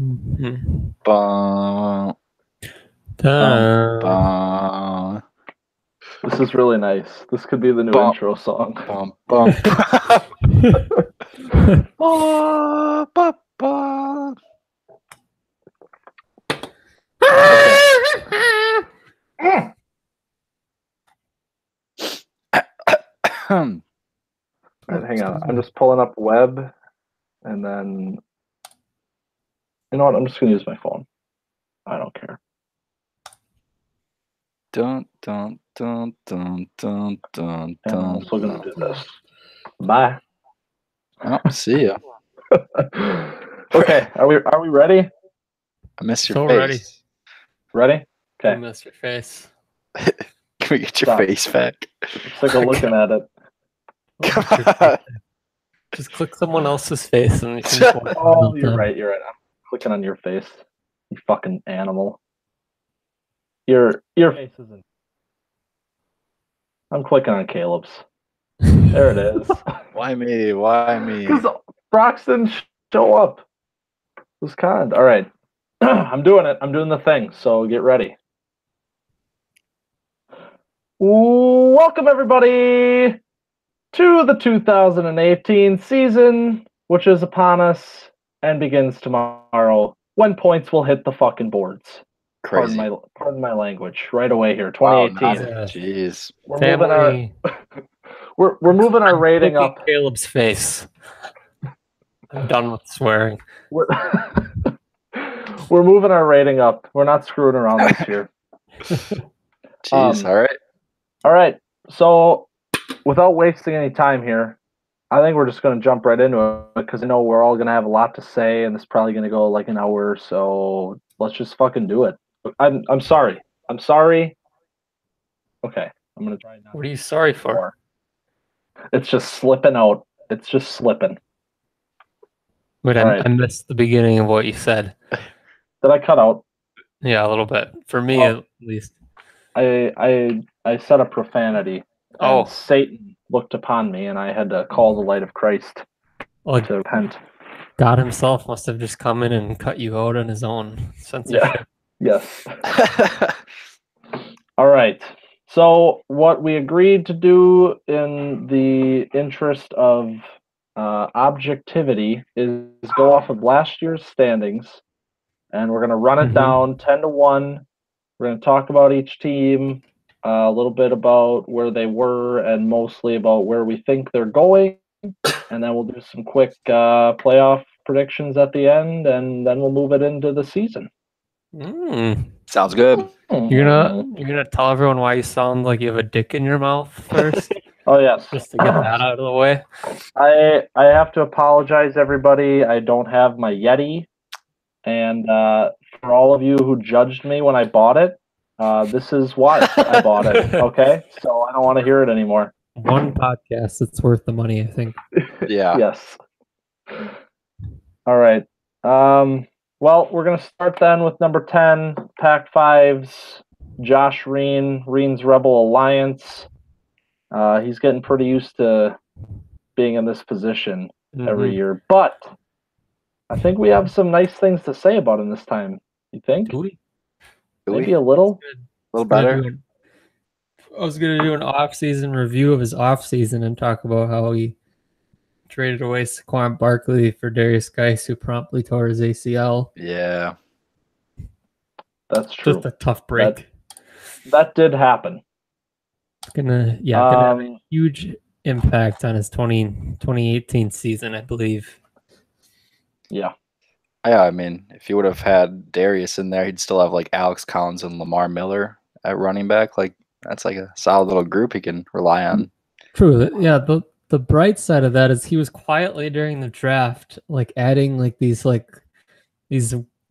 Mhm. Bum, bum, This is really nice. This could be the new Bum. intro song. bum, bum. Ba, ba, ba. All right, hang on. I'm just pulling up web, and then you know what? I'm just gonna use my phone. I don't care. Dun, dun, dun, dun, dun, dun, And I'm dun. also gonna do this. Bye. Oh, see ya. Okay, are we ready? I miss your So face. Ready? I Okay. miss your face. Can we get your Stop. face back? I'm sick of looking at it. Come on. Just click someone else's face and you can just watch Oh, them. you're right. You're right. I'm clicking on your face. You fucking animal. Your face isn't. I'm clicking on Caleb's. There it is. Why me? Why me? Because Brox didn't show up. It was kind. All right. I'm doing it. I'm doing the thing. So get ready. Welcome, everybody, to the 2018 season, which is upon us and begins tomorrow when points will hit the fucking boards. Crazy. Pardon my language. Right away here. Wow, 2018. jeez. We're moving our rating Look up. at Caleb's face. I'm done with swearing. We're moving our rating up. We're not screwing around this year. Jeez, all right. All right. So, without wasting any time here, I think we're just going to jump right into it because I know we're all going to have a lot to say, and it's probably going to go like an hour. So let's just fucking do it. I'm sorry. I'm sorry. Okay, I'm going to try now. What are you sorry for? It's just slipping out. It's just slipping. Wait, I missed the beginning of what you said. Did I cut out? Yeah, a little bit. For me, at least. I said a profanity. Oh. And Satan looked upon me, and I had to call the light of Christ to repent. God himself must have just come in and cut you out on his own censorship. Yeah. Yes. All right. So what we agreed to do in the interest of objectivity is go off of last year's standings, and we're going to run it down 10-1. We're going to talk about each team, a little bit about where they were, and mostly about where we think they're going. And then we'll do some quick playoff predictions at the end, and then we'll move it into the season. Sounds good. You're gonna tell everyone why you sound like you have a dick in your mouth first? Oh yes. Just to get that out of the way. I have to apologize, everybody. I don't have my Yeti, and for all of you who judged me when I bought it, this is why I bought it. Okay, so I don't want to hear it anymore. One podcast, it's worth the money, I think. Yeah. Yes. All right. Well, we're gonna start then with number 10, Pac-5's Josh Reen's Rebel Alliance. He's getting pretty used to being in this position every year, but I think we have some nice things to say about him this time. You think? Do we? Maybe a little? A little better. I was going to do an off-season review of his off-season and talk about how he traded away Saquon Barkley for Darius Geis, who promptly tore his ACL. Yeah. That's true. Just a tough break. That did happen. It's gonna have a huge impact on his 2018 season, I believe. Yeah. Yeah, I mean, if you would have had Darius in there, he'd still have like Alex Collins and Lamar Miller at running back. Like that's like a solid little group he can rely on. True. Yeah. The bright side of that is he was quietly during the draft, like adding like these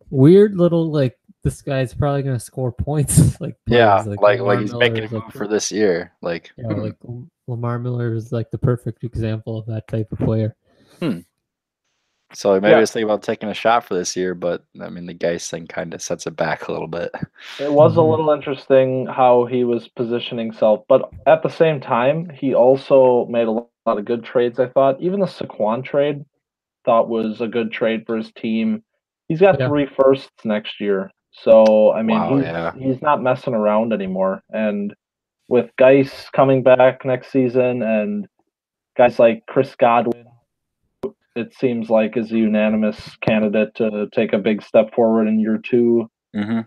weird little like this guy's probably gonna score points. Like yeah, like he's making a move for this year. Like like Lamar Miller is like the perfect example of that type of player. So maybe I was thinking about taking a shot for this year, but I mean the Geis thing kind of sets it back a little bit. It was a little interesting how he was positioning himself, but at the same time, he also made a lot of good trades. I thought even the Saquon trade, thought was a good trade for his team. He's got Yeah. 3 firsts next year. So, I mean, Wow, he's not messing around anymore. And with Geis coming back next season and guys like Chris Godwin, it seems like is a unanimous candidate to take a big step forward in year 2. Mm-hmm.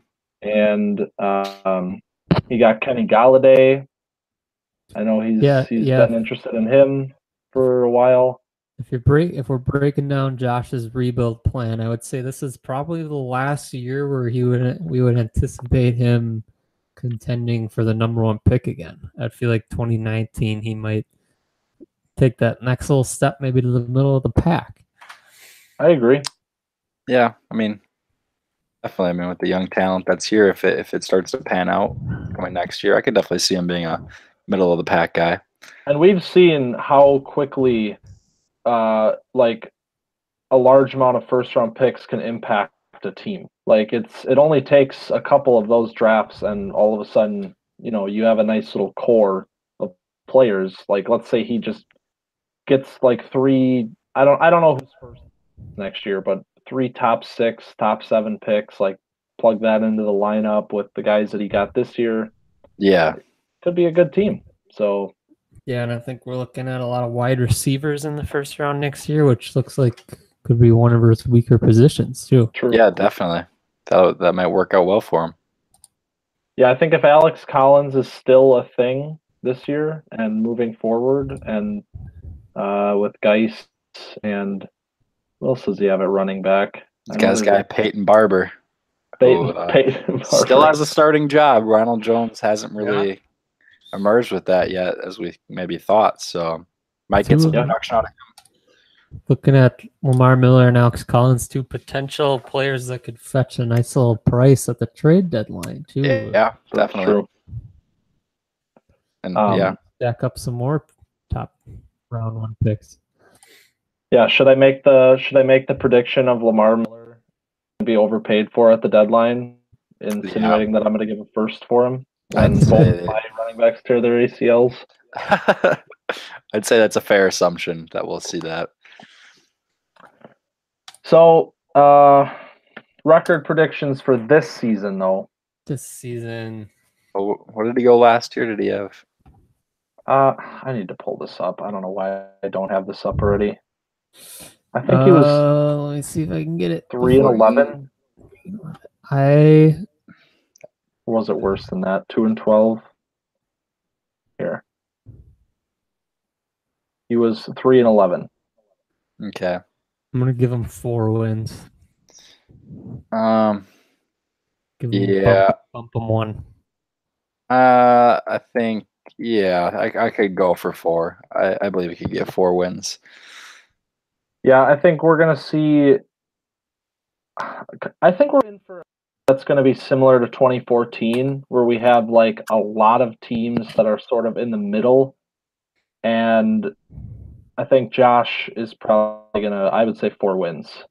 And he got Kenny Galladay. I know he's been interested in him for a while. If we're breaking down Josh's rebuild plan, I would say this is probably the last year where we would anticipate him contending for the number 1 pick again. I feel like 2019 he might take that next little step, maybe to the middle of the pack. I agree. Yeah, I mean, definitely. I mean, with the young talent that's here, if it starts to pan out coming next year, I could definitely see him being a middle of the pack guy. And we've seen how quickly, like, a large amount of first-round picks can impact a team. Like, it only takes a couple of those drafts, and all of a sudden, you have a nice little core of players. Like, let's say he just gets like 3. I don't know who's first next year, but 3 top 6, top 7 picks. Like, plug that into the lineup with the guys that he got this year. Yeah, could be a good team. So. Yeah, and I think we're looking at a lot of wide receivers in the first round next year, which looks like could be one of his weaker positions too. True. Yeah, definitely. That might work out well for him. Yeah, I think if Alex Collins is still a thing this year and moving forward, and with Geis and what else does he have at running back? He's got his guy Peyton Barber. Peyton Barber. Still has a starting job. Ronald Jones hasn't really emerged with that yet, as we maybe thought. So might get some production out of him. Looking at Lamar Miller and Alex Collins, 2 potential players that could fetch a nice little price at the trade deadline too. Yeah, definitely. True. And stack up some more top round 1 picks. Yeah, should I make the prediction of Lamar Miller to be overpaid for at the deadline, insinuating that I'm going to give a first for him when both my running backs tear their ACLs? I'd say that's a fair assumption that we'll see that. So, record predictions for this season, though. This season. Oh, what did he go last year? Did he have? I need to pull this up. I don't know why I don't have this up already. I think he was. Let me see if I can get it. 3-11. Or was it worse than that? 2-12. Here. He was 3-11. Okay. I'm gonna give him 4 wins. Bump him 1. I think I could go for 4. I believe he could get 4 wins. Yeah, I think we're gonna see. I think we're in for that's going to be similar to 2014, where we have like a lot of teams that are sort of in the middle, and I think Josh is probably gonna. I would say 4 wins.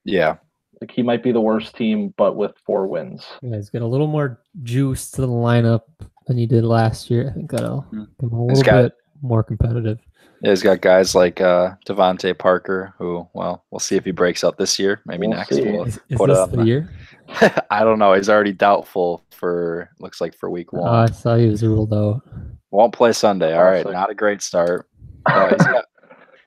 Yeah, like he might be the worst team, but with 4 wins. Yeah, he's got a little more juice to the lineup than he did last year. I think that'll make him a little bit more competitive. Yeah, he's got guys like Devontae Parker, who, well, we'll see if he breaks out this year. Maybe next. We'll is this the year? I don't know. He's already doubtful looks like for week 1. I saw he was ruled out. Won't play Sunday. All right, not a great start. He's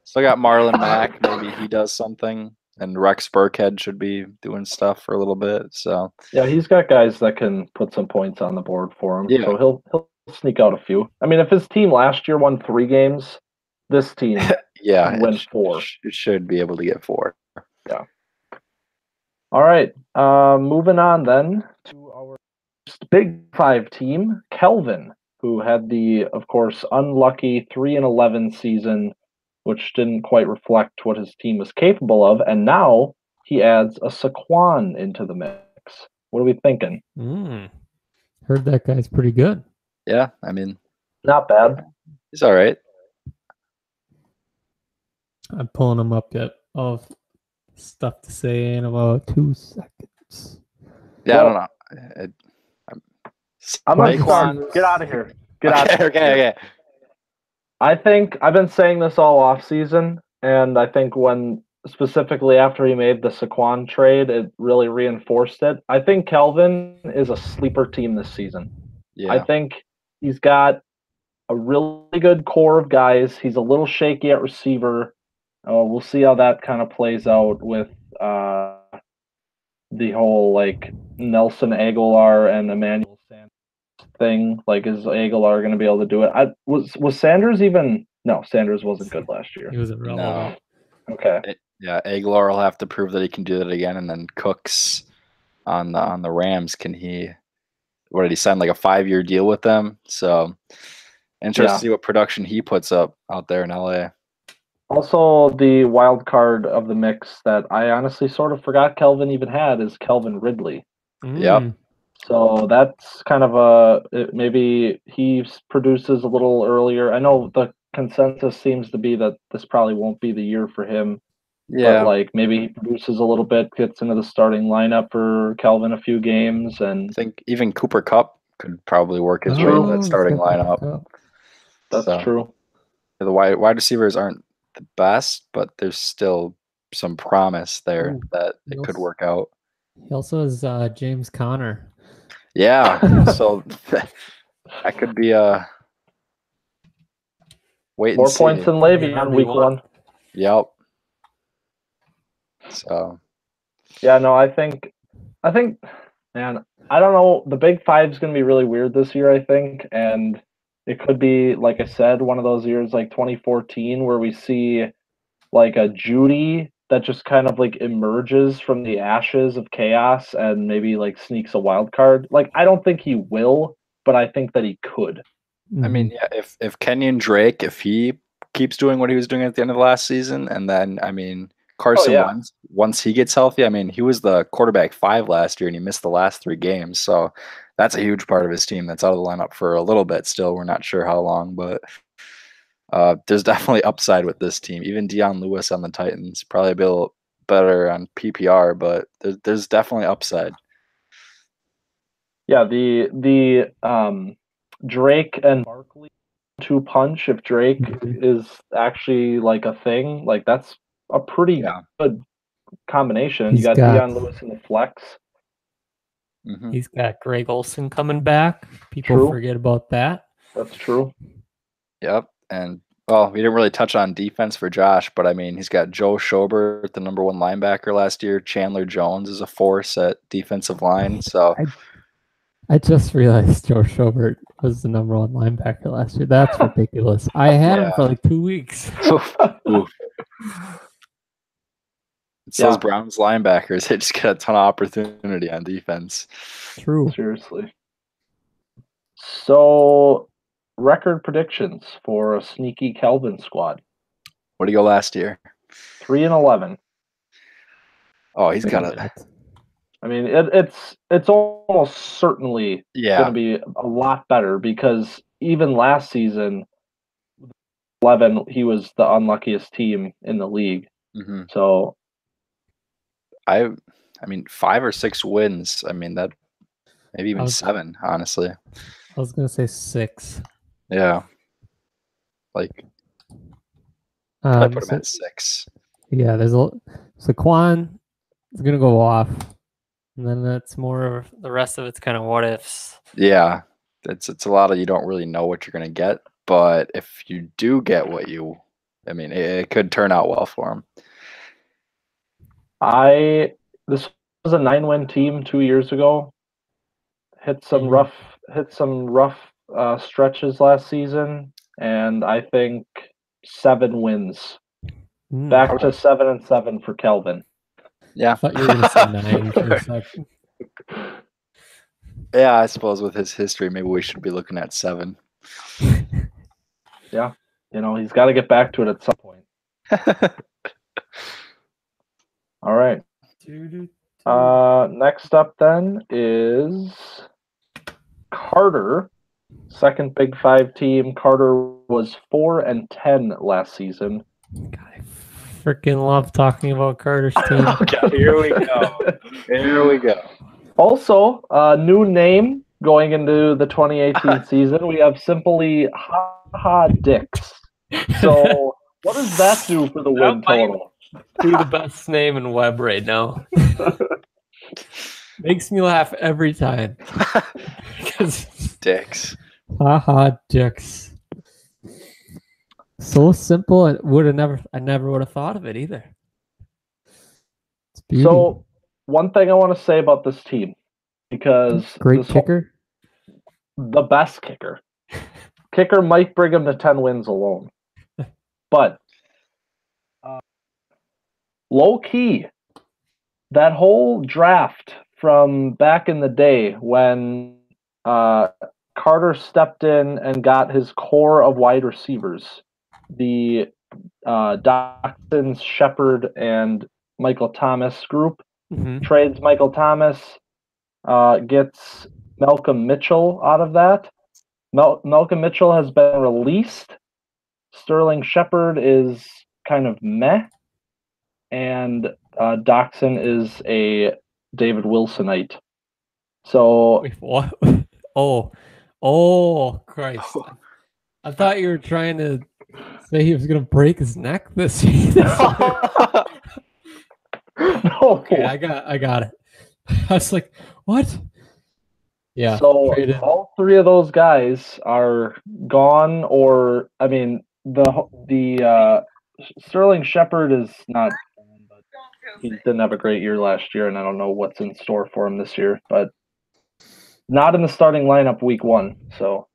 still got Marlon Mack. Maybe he does something. And Rex Burkhead should be doing stuff for a little bit. So yeah, he's got guys that can put some points on the board for him. Yeah. So he'll sneak out a few. I mean, if his team last year won 3 games, this team win 4. It should be able to get 4. Yeah. All right. Moving on then to our Big 5 team, Kelvin, who had the, of course, unlucky 3-11 season, which didn't quite reflect what his team was capable of, and now he adds a Saquon into the mix. What are we thinking? Heard that guy's pretty good. Yeah, I mean, not bad. He's all right. I'm pulling him up yet. I'll have stuff to say in about 2 seconds. Yeah, well, I don't know. I'm going to start. Get out of here. Get out of here. Okay. I think I've been saying this all off season, and I think when specifically after he made the Saquon trade, it really reinforced it. I think Kelvin is a sleeper team this season. Yeah. I think he's got a really good core of guys. He's a little shaky at receiver. We'll see how that kind of plays out with the whole like Nelson Aguilar and Emmanuel Sanders thing. Like, is Aguilar going to be able to do it? Was Sanders even? No, Sanders wasn't good last year. He was irrelevant. No. Okay. Yeah, Aguilar will have to prove that he can do that again, and then Cooks on the Rams. Can he? What did he sign? Like a 5-year deal with them? So interested to see what production he puts up out there in LA. Also, the wild card of the mix that I honestly sort of forgot Kelvin even had is Kelvin Ridley. Yep. So that's kind of maybe he produces a little earlier. I know the consensus seems to be that this probably won't be the year for him. Yeah. But like maybe he produces a little bit, gets into the starting lineup for Kelvin a few games, and I think even Cooper Kupp could probably work his way into that starting lineup. That's true. The wide receivers aren't the best, but there's still some promise there that it could work out. He also has James Conner. Yeah, so that could be a wait and see. More points than Levy on week 1. Yep. So. Yeah, no, I think, man, I don't know. The Big Five's going to be really weird this year, I think, and it could be, like I said, one of those years like 2014 where we see like a Judy that just kind of like emerges from the ashes of chaos and maybe like sneaks a wild card. Like, I don't think he will, but I think that he could. I mean, yeah, if Kenyon Drake, if he keeps doing what he was doing at the end of last season, and then, I mean, Carson Wentz, once he gets healthy, I mean, he was the quarterback 5 last year, and he missed the last 3 games. So that's a huge part of his team that's out of the lineup for a little bit still. We're not sure how long, but there's definitely upside with this team. Even Dion Lewis on the Titans, probably a bit better on PPR, but there's definitely upside. Yeah, the Drake and Barkley 2 punch, if Drake is actually like a thing, like that's a pretty good combination. You got Dion Lewis in the flex. He's got Greg Olsen coming back. People forget about that. That's true. Yep. And, well, we didn't really touch on defense for Josh, but, I mean, he's got Joe Schobert, the number 1 linebacker last year. Chandler Jones is a force at defensive line. So I just realized Joe Schobert was the number 1 linebacker last year. That's ridiculous. I had him for like 2 weeks. It's those Browns linebackers. They just get a ton of opportunity on defense. True. Seriously. So, record predictions for a sneaky Kelvin squad. What do you go last year? 3-11. Oh, he's got it. I mean, it's almost certainly going to be a lot better because even last season, 11, he was the unluckiest team in the league. So, I mean, 5 or 6 wins. I mean, that maybe even 7, honestly. I was going to say 6. Yeah. Like, I put him at 6. Yeah, there's Saquon is going to go off. And then that's more of the rest of it's kind of what ifs. Yeah. It's a lot of you don't really know what you're going to get. But if you do get what I mean, it could turn out well for him. This was a 9-win team 2 years ago. Hit some rough stretches last season, and I think 7 wins. Back to 7-7 for Kelvin. Yeah, I thought you were going to say 9 for a second. Yeah, I suppose with his history, maybe we should be looking at 7. Yeah, he's got to get back to it at some point. All right. Next up then is Carter, second Big 5 team. Carter was 4-10 last season. God, I freaking love talking about Carter's team. Okay, here we go. Here we go. Also, new name going into the 2018 season. We have simply Ha Ha Dicks. So, what does that do for the win total? Be the best name in web right now. Makes me laugh every time. Dicks. Haha, dicks. So simple. I never would have thought of it either. It's beauty. So, one thing I want to say about this team, because great kicker, the best kicker might bring him to 10 wins alone, but low key, that whole draft from back in the day when Carter stepped in and got his core of wide receivers, the Dawson, Shepard, and Michael Thomas group, trades Michael Thomas, gets Malcolm Mitchell out of that. Malcolm Mitchell has been released. Sterling Shepard is kind of meh. And Dachshund is a David Wilsonite. So wait, what? Oh, Christ! I thought you were trying to say he was going to break his neck this year. No. Okay, I got it. I was like, what? Yeah. So all three of those guys are gone, or I mean, the Sterling Shepard is not. He didn't have a great year last year, and I don't know what's in store for him this year, but not in the starting lineup week 1. So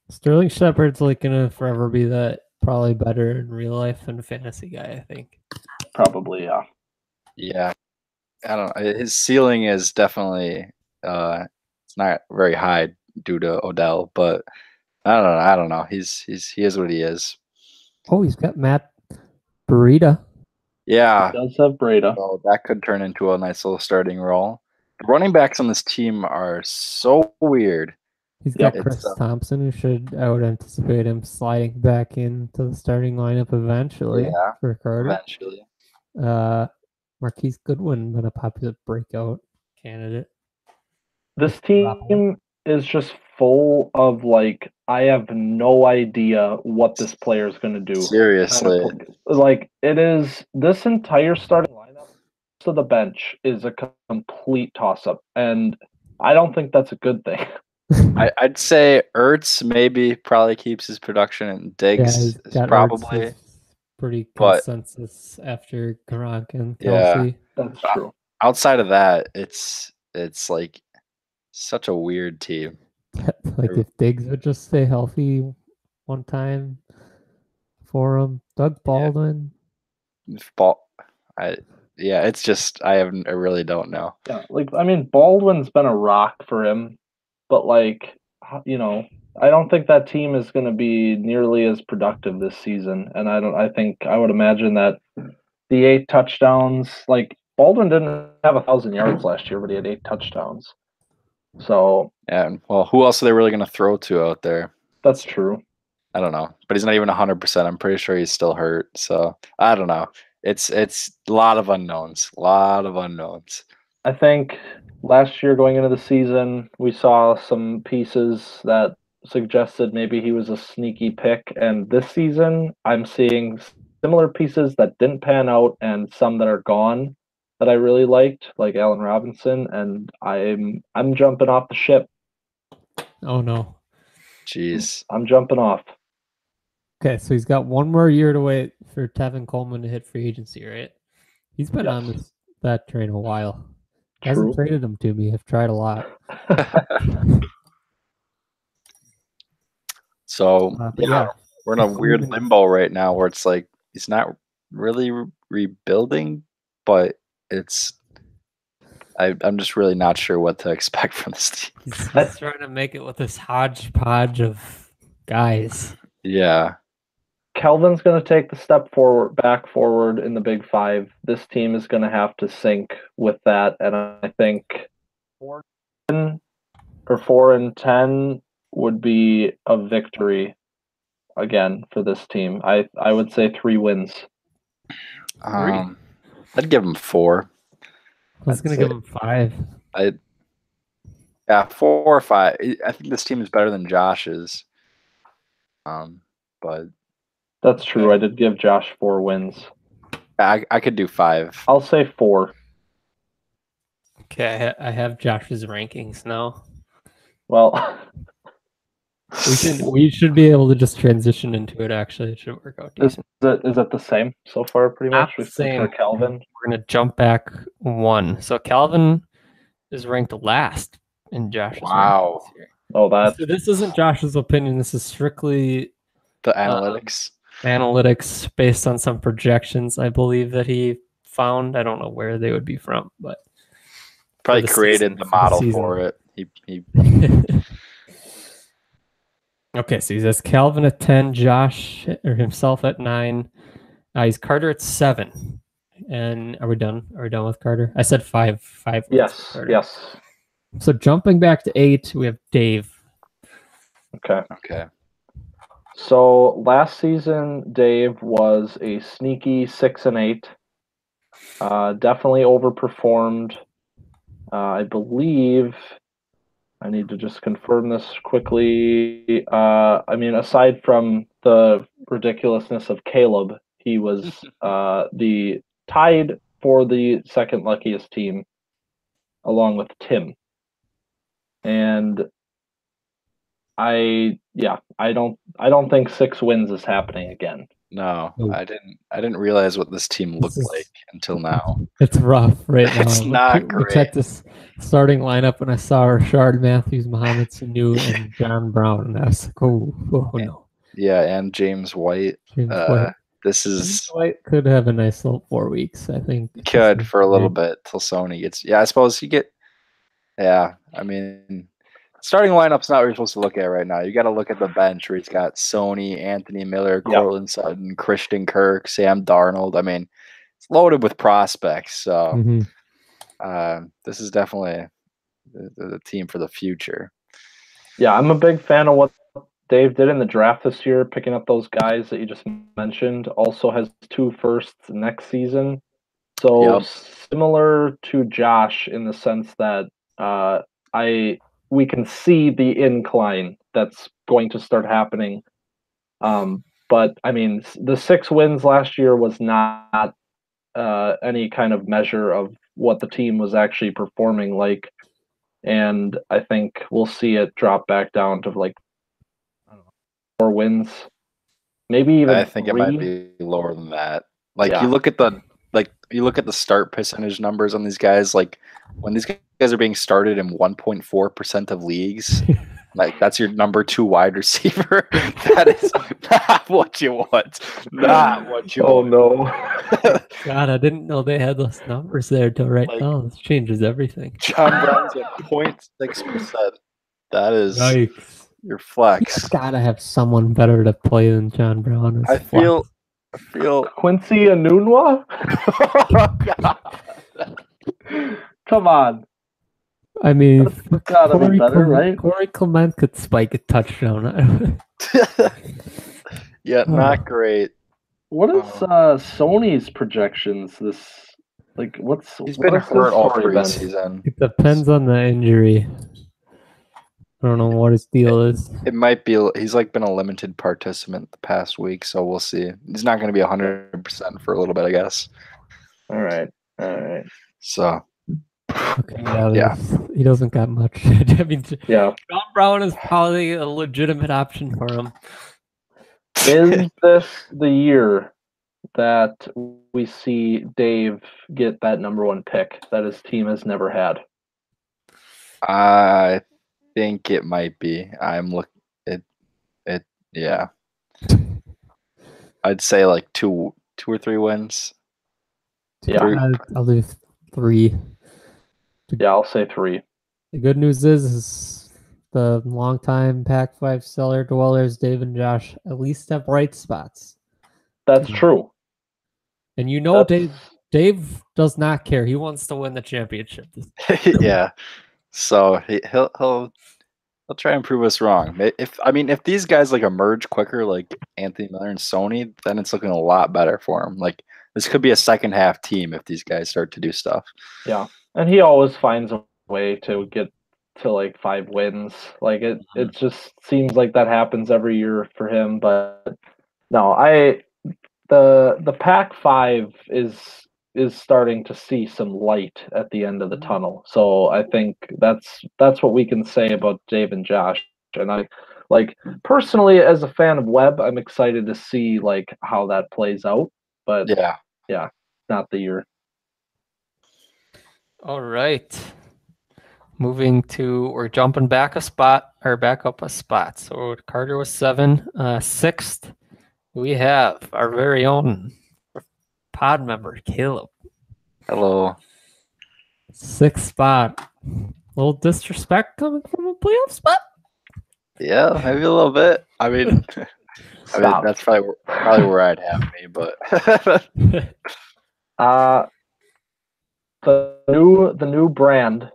Sterling Shepard's like gonna forever be that probably better in real life than fantasy guy, I think. Probably, yeah. Yeah. I don't know. His ceiling is definitely it's not very high due to Odell, but I don't know. He is what he is. Oh, he's got Matt Breida. Yeah. He does have Breida. So that could turn into a nice little starting role. The running backs on this team are so weird. He's got Chris Thompson, who I would anticipate him sliding back into the starting lineup eventually for Carter. Eventually. Marquise Goodwin been a popular breakout candidate. This team is just full of I have no idea what this player is going to do. Seriously. It is this entire starting lineup to the bench is a complete toss-up, and I don't think that's a good thing. I'd say Ertz probably keeps his production, and Diggs is probably pretty consensus after Gronk and Kelsey. Yeah, that's true. Outside of that, it's like such a weird team. If Diggs would just stay healthy one time for him, Doug Baldwin. It's just I really don't know. Yeah, Baldwin's been a rock for him, but I don't think that team is going to be nearly as productive this season. And I would imagine that the 8 touchdowns, Baldwin didn't have 1,000 yards last year, but he had 8 touchdowns. So well, who else are they really going to throw to out there? That's true. I don't know, but he's not even 100%. I'm pretty sure he's still hurt. So I don't know. It's a lot of unknowns. I think last year going into the season, we saw some pieces that suggested maybe he was a sneaky pick. And this season, I'm seeing similar pieces that didn't pan out and some that are gone that I really liked, like Allen Robinson. And I'm jumping off the ship. Oh, no. Jeez. I'm jumping off. Okay, so he's got one more year to wait for Tevin Coleman to hit free agency, right? He's been on that train a while. Hasn't traded him to me. I've tried a lot. So we're in a weird limbo right now where it's like he's not really rebuilding, but I'm just really not sure what to expect from this team. He's trying to make it with this hodgepodge of guys. Yeah. Kelvin's going to take the step back forward in the Big Five. This team is going to have to sync with that, and I think 4-10 would be a victory again for this team. I would say 3 wins. I'd give him 4. I was going to give him 5. 4 or 5. I think this team is better than Josh's. But that's true. I did give Josh 4 wins. I could do 5. I'll say 4. Okay, I have Josh's rankings now. Well, We should be able to just transition into it. Actually, it should work out decent. is it the same so far? Pretty Not much. the We same. for Calvin. We're gonna jump back 1. So Calvin is ranked last in Josh's Wow. rankings here. Oh, that. So this isn't Josh's opinion. This is strictly The analytics. Analytics based on some projections, I believe, that he found. I don't know where they would be from, but Probably created the model for it. He Okay, so he says Calvin at 10, Josh or himself at 9. He's Carter at 7. And are we done? Are we done with Carter? I said 5. 5 wins Yes. for Carter. Yes. So jumping back to 8, we have Dave. Okay. So last season, Dave was a sneaky 6-8. Definitely overperformed. I believe. I need to just confirm this quickly. I mean, aside from the ridiculousness of Caleb, he was the tied for the second luckiest team, along with Tim. And I don't think 6 wins is happening again. No, Nope. I didn't realize what this team looked like until now. It's rough right now. It's not great. We checked this starting lineup and I saw Rashard Matthews, Mohamed Sanu, and John Brown, and I was like, oh no. Yeah, and James White. White. This is White could have a nice little 4 weeks, I think. could for a little bit till Sony gets. Yeah, I suppose you get. Yeah, I mean, starting lineup's not what you're supposed to look at right now. You got to look at the bench where he's got Sony, Anthony Miller, Cortland Sutton, Christian Kirk, Sam Darnold. I mean, it's loaded with prospects. So this is definitely the team for the future. Yeah, I'm a big fan of what Dave did in the draft this year, picking up those guys that you just mentioned. Also has 2 firsts next season. So similar to Josh in the sense that we can see the incline that's going to start happening. But I mean, the 6 wins last year was not any kind of measure of what the team was actually performing like. And I think we'll see it drop back down to like 4 wins, maybe even. I think 3. it might be lower than that. Like you look at the start percentage numbers on these guys. Like when these guys are being started in 1.4% of leagues, like that's your number 2 wide receiver. That is not what you want. Not what you want. Oh no! God, I didn't know they had those numbers there till right now. This changes everything. John Brown's at 0.6%. That is your flex. You gotta have someone better to play than John Brown. I feel Quincy Enunwa. Come on. I mean, gotta be better, right? Corey Clement could spike a touchdown. Yeah, not great. What is Sony's projections? He's been hurt all preseason. It depends on the injury. I don't know what his deal is. It might be he's like been a limited participant the past week, so we'll see. He's not going to be 100% for a little bit, I guess. All right. So, okay, he doesn't got much. I mean, John Brown is probably a legitimate option for him. Is this the year that we see Dave get that number 1 pick that his team has never had? I think it might be. Yeah. I'd say like 2 or 3 wins. Yeah, I'll do 3. Yeah, I'll say 3. The good news is the longtime Pac-5 cellar dwellers, Dave and Josh, at least have bright spots. That's true. And Dave does not care. He wants to win the championship. Yeah. So he'll try and prove us wrong. If these guys like emerge quicker, like Anthony Miller and Sony, then it's looking a lot better for him. Like this could be a second half team if these guys start to do stuff. Yeah, and he always finds a way to get to like 5 wins. Like it just seems like that happens every year for him. But no, the Pac-5 is starting to see some light at the end of the tunnel. So I think that's what we can say about Dave and Josh. And I like personally as a fan of Webb, I'm excited to see like how that plays out. But yeah, not the year. All right. We're jumping back up a spot. So Carter was 7. Sixth, we have our very own pod member, Caleb. Hello. 6th spot. A little disrespect coming from a playoff spot? Yeah, maybe a little bit. I mean, that's probably where I'd have me, but the new brand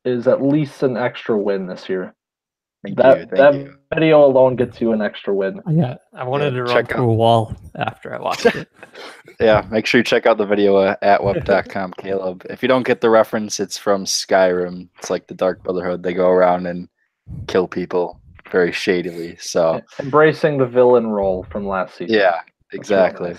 is at least an extra win this year. Thank you. Video alone gets you an extra win. Yeah, I wanted to run through a wall after I watched it. Yeah, make sure you check out the video at web.com, Caleb. If you don't get the reference, it's from Skyrim. It's like the Dark Brotherhood. They go around and kill people very shadily. So embracing the villain role from last season. Yeah, exactly.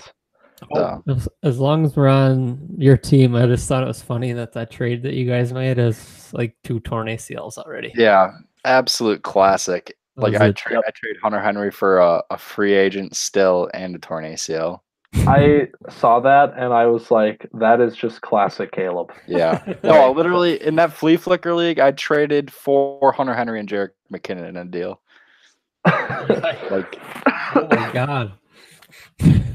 So. As long as we're on your team, I just thought it was funny that trade that you guys made is like 2 torn ACLs already. Yeah, absolute classic. Like I trade Hunter Henry for a free agent still and a torn ACL. I saw that and I was like, that is just classic Caleb. Yeah. No, literally in that Flea Flicker league, I traded for Hunter Henry and Jerick McKinnon in a deal. Like, oh my god.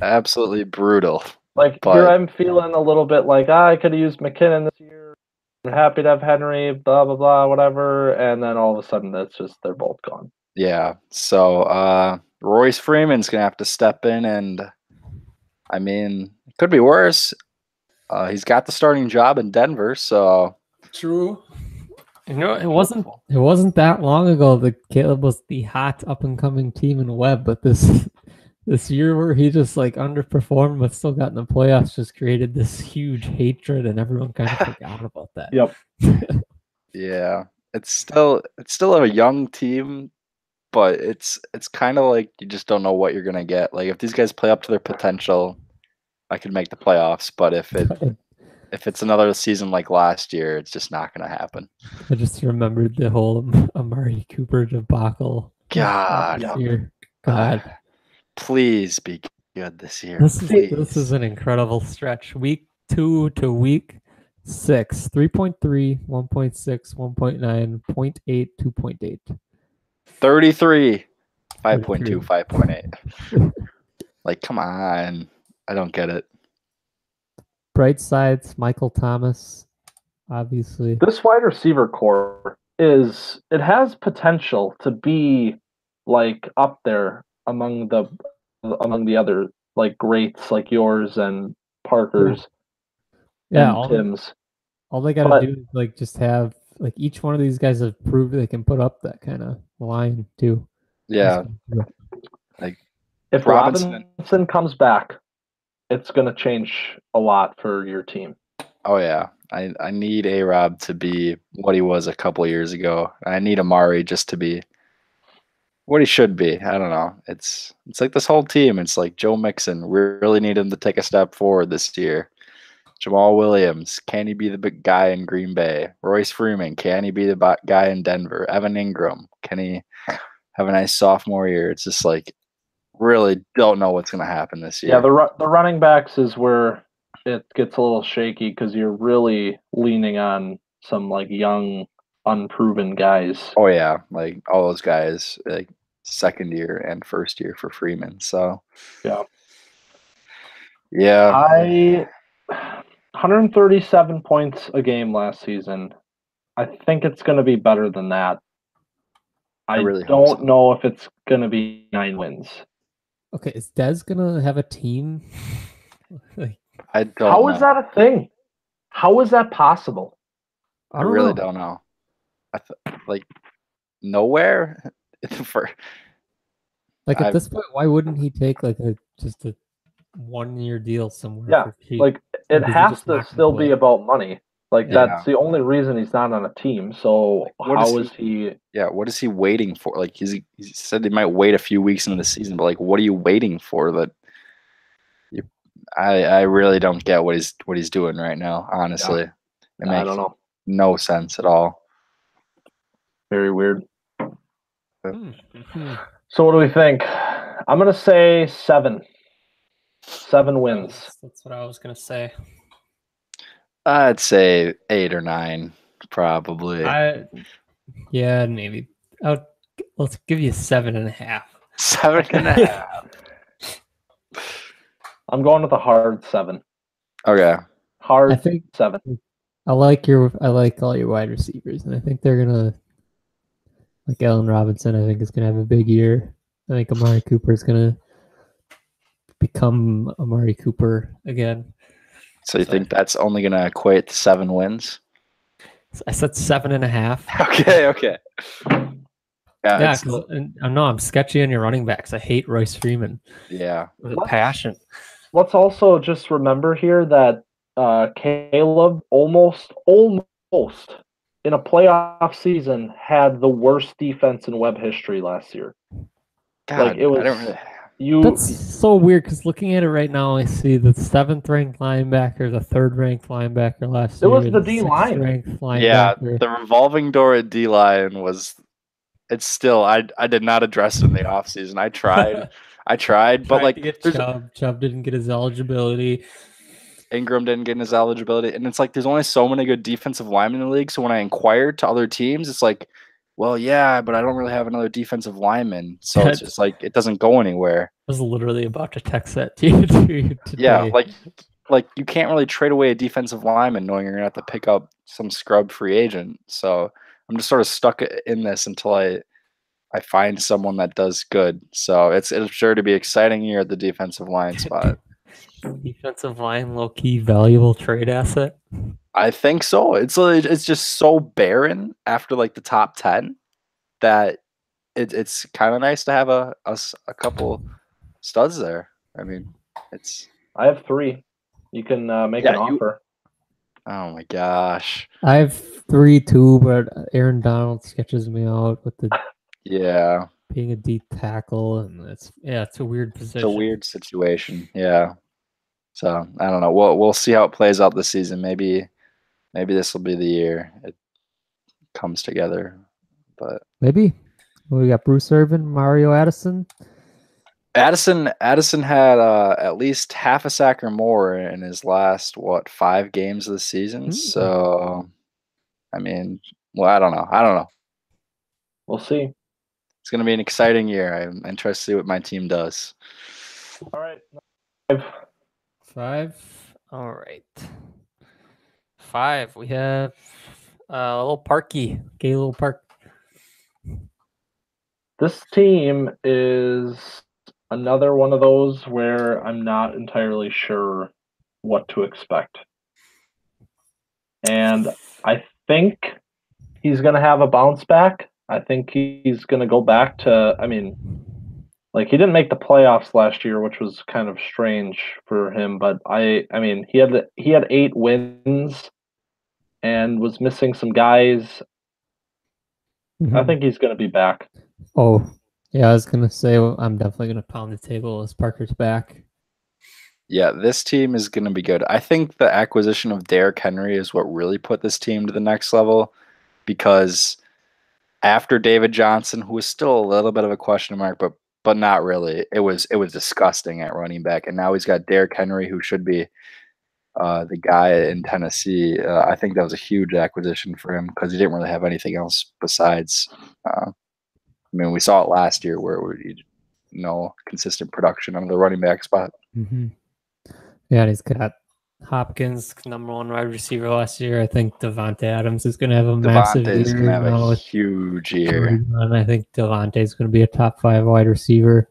Absolutely brutal. Like here I'm feeling a little bit like I could have used McKinnon this year. I'm happy to have Henry, blah blah blah, whatever. And then all of a sudden that's just they're both gone. Yeah. So Royce Freeman's gonna have to step in, and I mean it could be worse. He's got the starting job in Denver, so true. You know, it wasn't that long ago that Caleb was the hot up and coming team in Webb, but this year where he just like underperformed but still got in the playoffs just created this huge hatred, and everyone kind of forgot about that. Yep. Yeah. It's still a young team, but it's kind of like you just don't know what you're gonna get. Like if these guys play up to their potential, I could make the playoffs, but if it's another season like last year, it's just not gonna happen. I just remembered the whole Amari Cooper debacle. God. God. Please be good this year. This is an incredible stretch. Week 2 to week 6. 3.3, 1.6, 1.9, 0.8, 2.8. 33. 5.2, 5.8. Like, come on. I don't get it. Bright sides, Michael Thomas, obviously. This wide receiver core has potential to be like up there among the other like greats like yours and Parker's and Tim's. All they gotta do is like just have like each one of these guys have proved they can put up that kind of line too. Yeah. Like if Robinson comes back, it's gonna change a lot for your team. Oh yeah. I need A-Rob to be what he was a couple of years ago. I need Amari just to be what he should be. I don't know. It's like this whole team. It's like Joe Mixon. We really need him to take a step forward this year. Jamal Williams, can he be the big guy in Green Bay? Royce Freeman, can he be the guy in Denver? Evan Ingram, can he have a nice sophomore year? It's just like really don't know what's going to happen this year. Yeah, the running backs is where it gets a little shaky because you're really leaning on some like young, unproven guys. Oh yeah, like all those guys, like second year and first year for Freeman. So yeah, 137 points a game last season. I think it's going to be better than that. I really don't know if it's going to be 9 wins. Okay, is Dez going to have a team? I don't know. How is that a thing? How is that possible? I really don't know. Like nowhere for like at this point, why wouldn't he take like just a 1-year deal somewhere? Yeah, for cheap? like it has to still be about money. Like that's the only reason he's not on a team. So like, how is he? Yeah, what is he waiting for? Like he said he might wait a few weeks into the season, but like what are you waiting for? That I really don't get what he's doing right now. Honestly, it I makes don't know. no sense at all. Very weird. Mm-hmm. So what do we think? I'm gonna say 7. 7 wins. That's what I was gonna say. I'd say 8 or 9, probably. Yeah, maybe. Let's give you 7.5. 7.5. I'm going with a hard 7. Okay. Hard I think 7. I like all your wide receivers, and I think they're gonna like Allen Robinson. I think is gonna have a big year. I think Amari Cooper is gonna become Amari Cooper again. So you think that's only going to equate to 7 wins? I said 7.5. Okay. Yeah, because I know I'm sketchy on your running backs. I hate Royce Freeman. Yeah. With a passion. Let's also just remember here that Caleb almost in a playoff season had the worst defense in web history last year. God, it was. I don't really. That's so weird because looking at it right now, I see the 7th ranked linebacker, the 3rd ranked linebacker last year. It was the D line. Ranked linebacker. Yeah, the revolving door at D line was. It's still. I did not address it in the offseason. I tried, but like Chubb didn't get his eligibility. Ingram didn't get his eligibility, and it's like there's only so many good defensive linemen in the league. So when I inquired to other teams, it's like, well, yeah, but I don't really have another defensive lineman, so it's just like it doesn't go anywhere. I was literally about to text that to you today. Yeah, like you can't really trade away a defensive lineman knowing you're gonna have to pick up some scrub free agent. So I'm just sort of stuck in this until I find someone that does good. So it's sure to be exciting year at the defensive line spot. Defensive line, low key valuable trade asset. I think so. It's just so barren after like the top 10 that it's kind of nice to have a couple studs there. I mean, I have 3. You can make an offer. Oh my gosh. I have 3 too, but Aaron Donald sketches me out with the being a deep tackle, and it's a weird position. It's a weird situation. Yeah. So I don't know. We'll see how it plays out this season. Maybe this will be the year it comes together. But maybe we got Bruce Irvin, Mario Addison. Addison had at least half a sack or more in his last 5 games of the season. Mm-hmm. So I mean, well, I don't know. We'll see. It's going to be an exciting year. I'm interested to see what my team does. All right. 5. All right. 5. We have a little Parky. Okay, little Park. This team is another one of those where I'm not entirely sure what to expect. And I think he's going to have a bounce back. I think he's going to go back to, he didn't make the playoffs last year, which was kind of strange for him, but he had 8 wins and was missing some guys. Mm-hmm. I think he's going to be back. Oh, yeah, I was going to say I'm definitely going to pound the table as Parker's back. Yeah, this team is going to be good. I think the acquisition of Derrick Henry is what really put this team to the next level, because after David Johnson, who was still a little bit of a question mark, but not really, it was disgusting at running back, and now he's got Derrick Henry, who should be the guy in Tennessee. I think that was a huge acquisition for him because he didn't really have anything else besides. We saw it last year where no consistent production on the running back spot. Mm-hmm. Yeah, and he's got Hopkins, number 1 wide receiver last year. I think Devontae Adams is going to have a massive year. Devontae's going to have a huge year. And I think Devontae's going to be a top 5 wide receiver.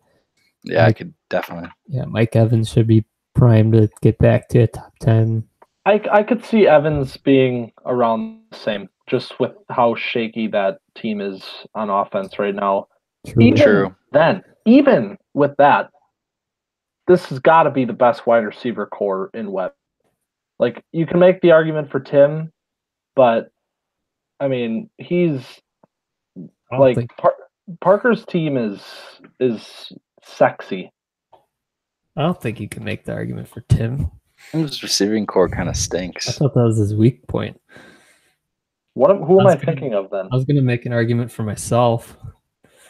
Yeah, I could definitely. Yeah, Mike Evans should be primed to get back to a top 10. I could see Evans being around the same, just with how shaky that team is on offense right now. True. Even with that, this has got to be the best wide receiver core in web. Like, you can make the argument for Tim, but he's Parker's team is sexy. I don't think you can make the argument for Tim. His receiving core kind of I stinks. thought that was his weak point. Who am I thinking of then? I was going to make an argument for myself.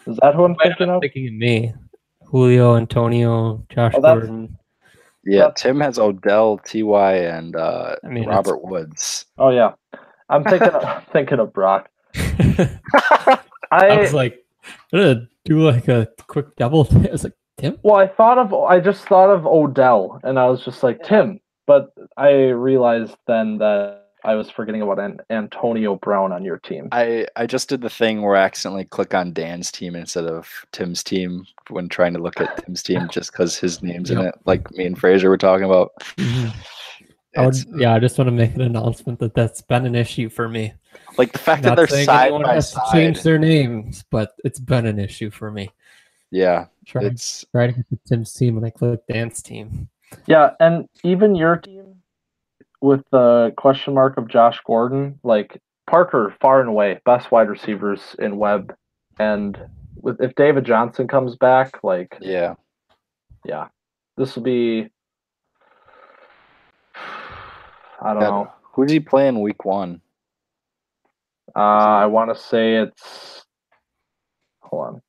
Is that who I'm thinking of? Thinking of me. Julio, Antonio, Josh Gordon. Yeah, Tim has Odell, Ty, and mean, Robert Woods. Oh yeah, I'm thinking of Brock. I was like, I'm gonna do like a quick double. I was like, Tim. Well, I just thought of Odell, and I was just like Tim, but I realized then that I was forgetting about Antonio Brown on your team. I just did the thing where I accidentally click on Dan's team instead of Tim's team when trying to look at Tim's team just because his name's in it, like me and Fraser were talking about. Mm-hmm. I just want to make an announcement that's been an issue for me. Like the fact that they're side by has side. To change their names, but it's been an issue for me. Yeah, try to get to Tim's team when I click Dan's team. Yeah, and even your team with the question mark of Josh Gordon, like Parker, far and away best wide receivers in Webb, and if David Johnson comes back, like yeah, this will be. I don't know. Who's he playing week 1? I want to say it's. Hold on.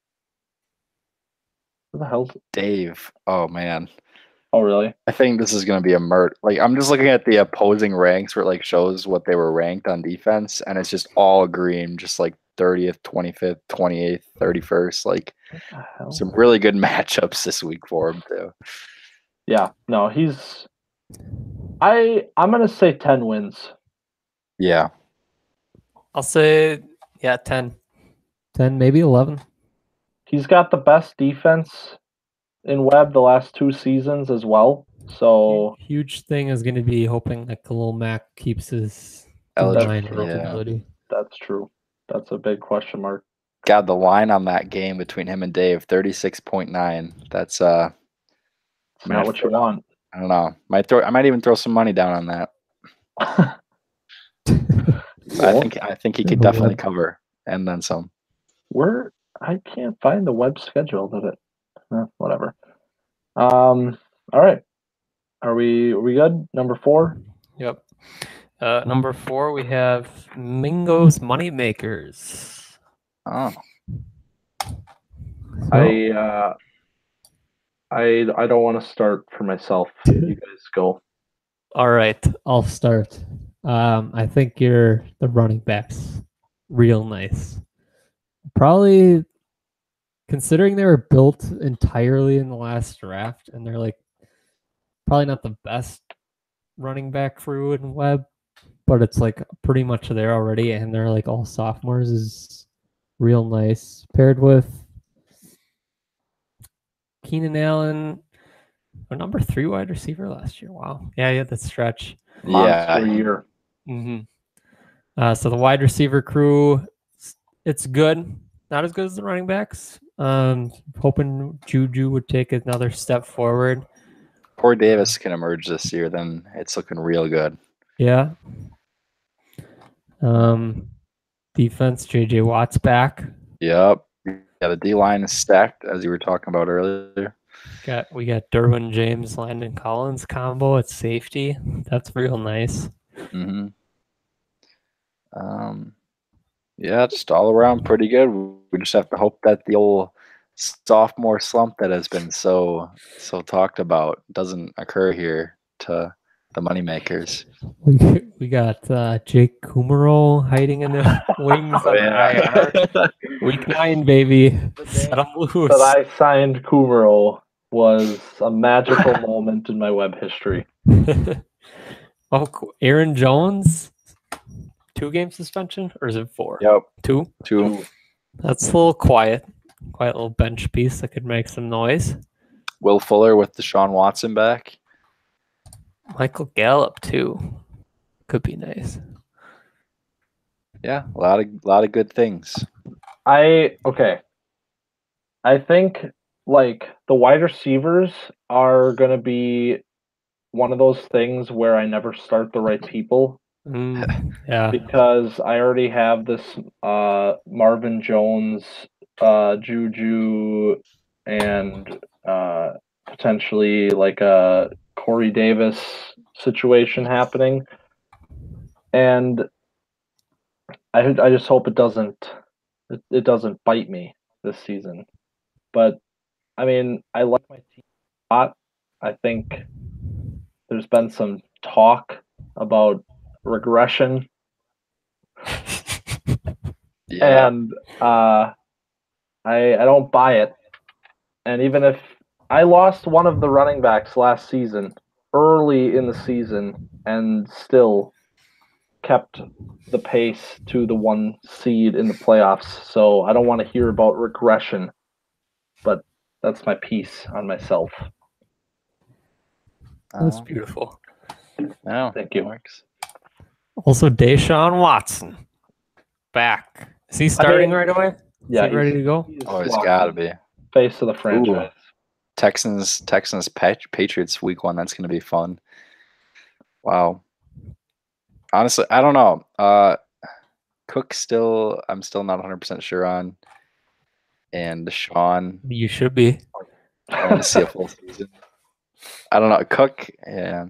Who the hell's Dave? Oh man. Oh really? I think this is going to be a murder. Like I'm just looking at the opposing ranks where it like shows what they were ranked on defense, and it's just all green, just like 30th, 25th, 28th, 31st. Like some really good matchups this week for him too. Yeah, no, he's. I'm gonna say 10 wins. Yeah, I'll say 10, maybe 11. He's got the best defense in Webb the last 2 seasons as well. So huge thing is going to be hoping that Khalil Mack keeps his eligibility. Yeah. That's true. That's a big question mark. God, the line on that game between him and Dave, 36.9. That's not what you want. I don't know. I might even throw some money down on that. I think he could definitely cover and then some. I can't find the Webb schedule. Whatever. All right. Are we good? Number 4? Yep. Number 4, we have Mingo's Moneymakers. Oh. I don't want to start for myself. You guys go. All right, I'll start. I think the running backs real nice. Probably considering they were built entirely in the last draft, and they're like probably not the best running back crew in Webb, but it's like pretty much there already, and they're like all sophomores is real nice. Paired with Keenan Allen, a number 3 wide receiver last year. Wow. Yeah, he had that stretch. Monster year. Mm-hmm. So the wide receiver crew, it's good. Not as good as the running backs. Hoping Juju would take another step forward. Poor Davis can emerge this year, then it's looking real good. Yeah. Defense, JJ Watt's back. Yep. Yeah, the D line is stacked, as you were talking about earlier. We got Derwin James, Landon Collins combo at safety. That's real nice. Mm-hmm. Yeah, just all around pretty good. We just have to hope that the old sophomore slump that has been so talked about doesn't occur here to the moneymakers. We got Jake Kumaro hiding in the wings on IR. Week 9, baby. Set him loose. That I signed Kumaro was a magical moment in my Webb history. Oh, Aaron Jones, 2-game suspension, or is it 4? Yep. 2. That's a little quiet little bench piece that could make some noise. Will Fuller with Deshaun Watson back. Michael Gallup too. Could be nice. Yeah, a lot of good things. I think like the wide receivers are gonna be one of those things where I never start the right people. Yeah. Because I already have this Marvin Jones, Juju, and potentially like a Corey Davis situation happening, and I just hope it doesn't bite me this season. But I mean, I like my team a lot. I think there's been some talk about regression, and I don't buy it. And even if I lost one of the running backs last season, early in the season, and still kept the pace to the 1 seed in the playoffs, so I don't want to hear about regression, but that's my piece on myself. That's beautiful. No, Thank you. Works. Also, Deshaun Watson back. Is he starting right away? Yeah, Is he ready to go? Oh, it's got to be. Face of the franchise. Texans, Patriots week 1. That's going to be fun. Wow. Honestly, I don't know. Cook I'm still not 100% sure on. And Deshaun. You should be. I want to see a full season. I don't know. Cook, yeah.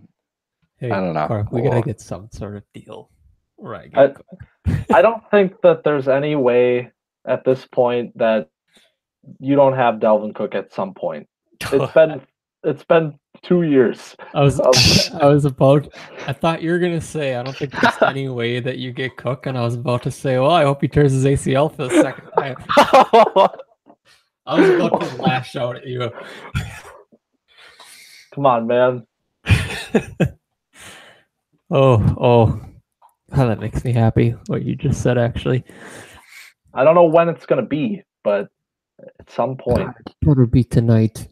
Hey, I don't know. Clark, we gotta get some sort of deal. Right. I don't think that there's any way at this point that you don't have Dalvin Cook at some point. It's been 2 years. I thought you were gonna say I don't think there's any way that you get Cook, and I was about to say, well, I hope he tears his ACL for the second time. I was about to lash out at you. Come on, man. Oh, that makes me happy. What you just said, actually. I don't know when it's gonna be, but at some point. It better be tonight.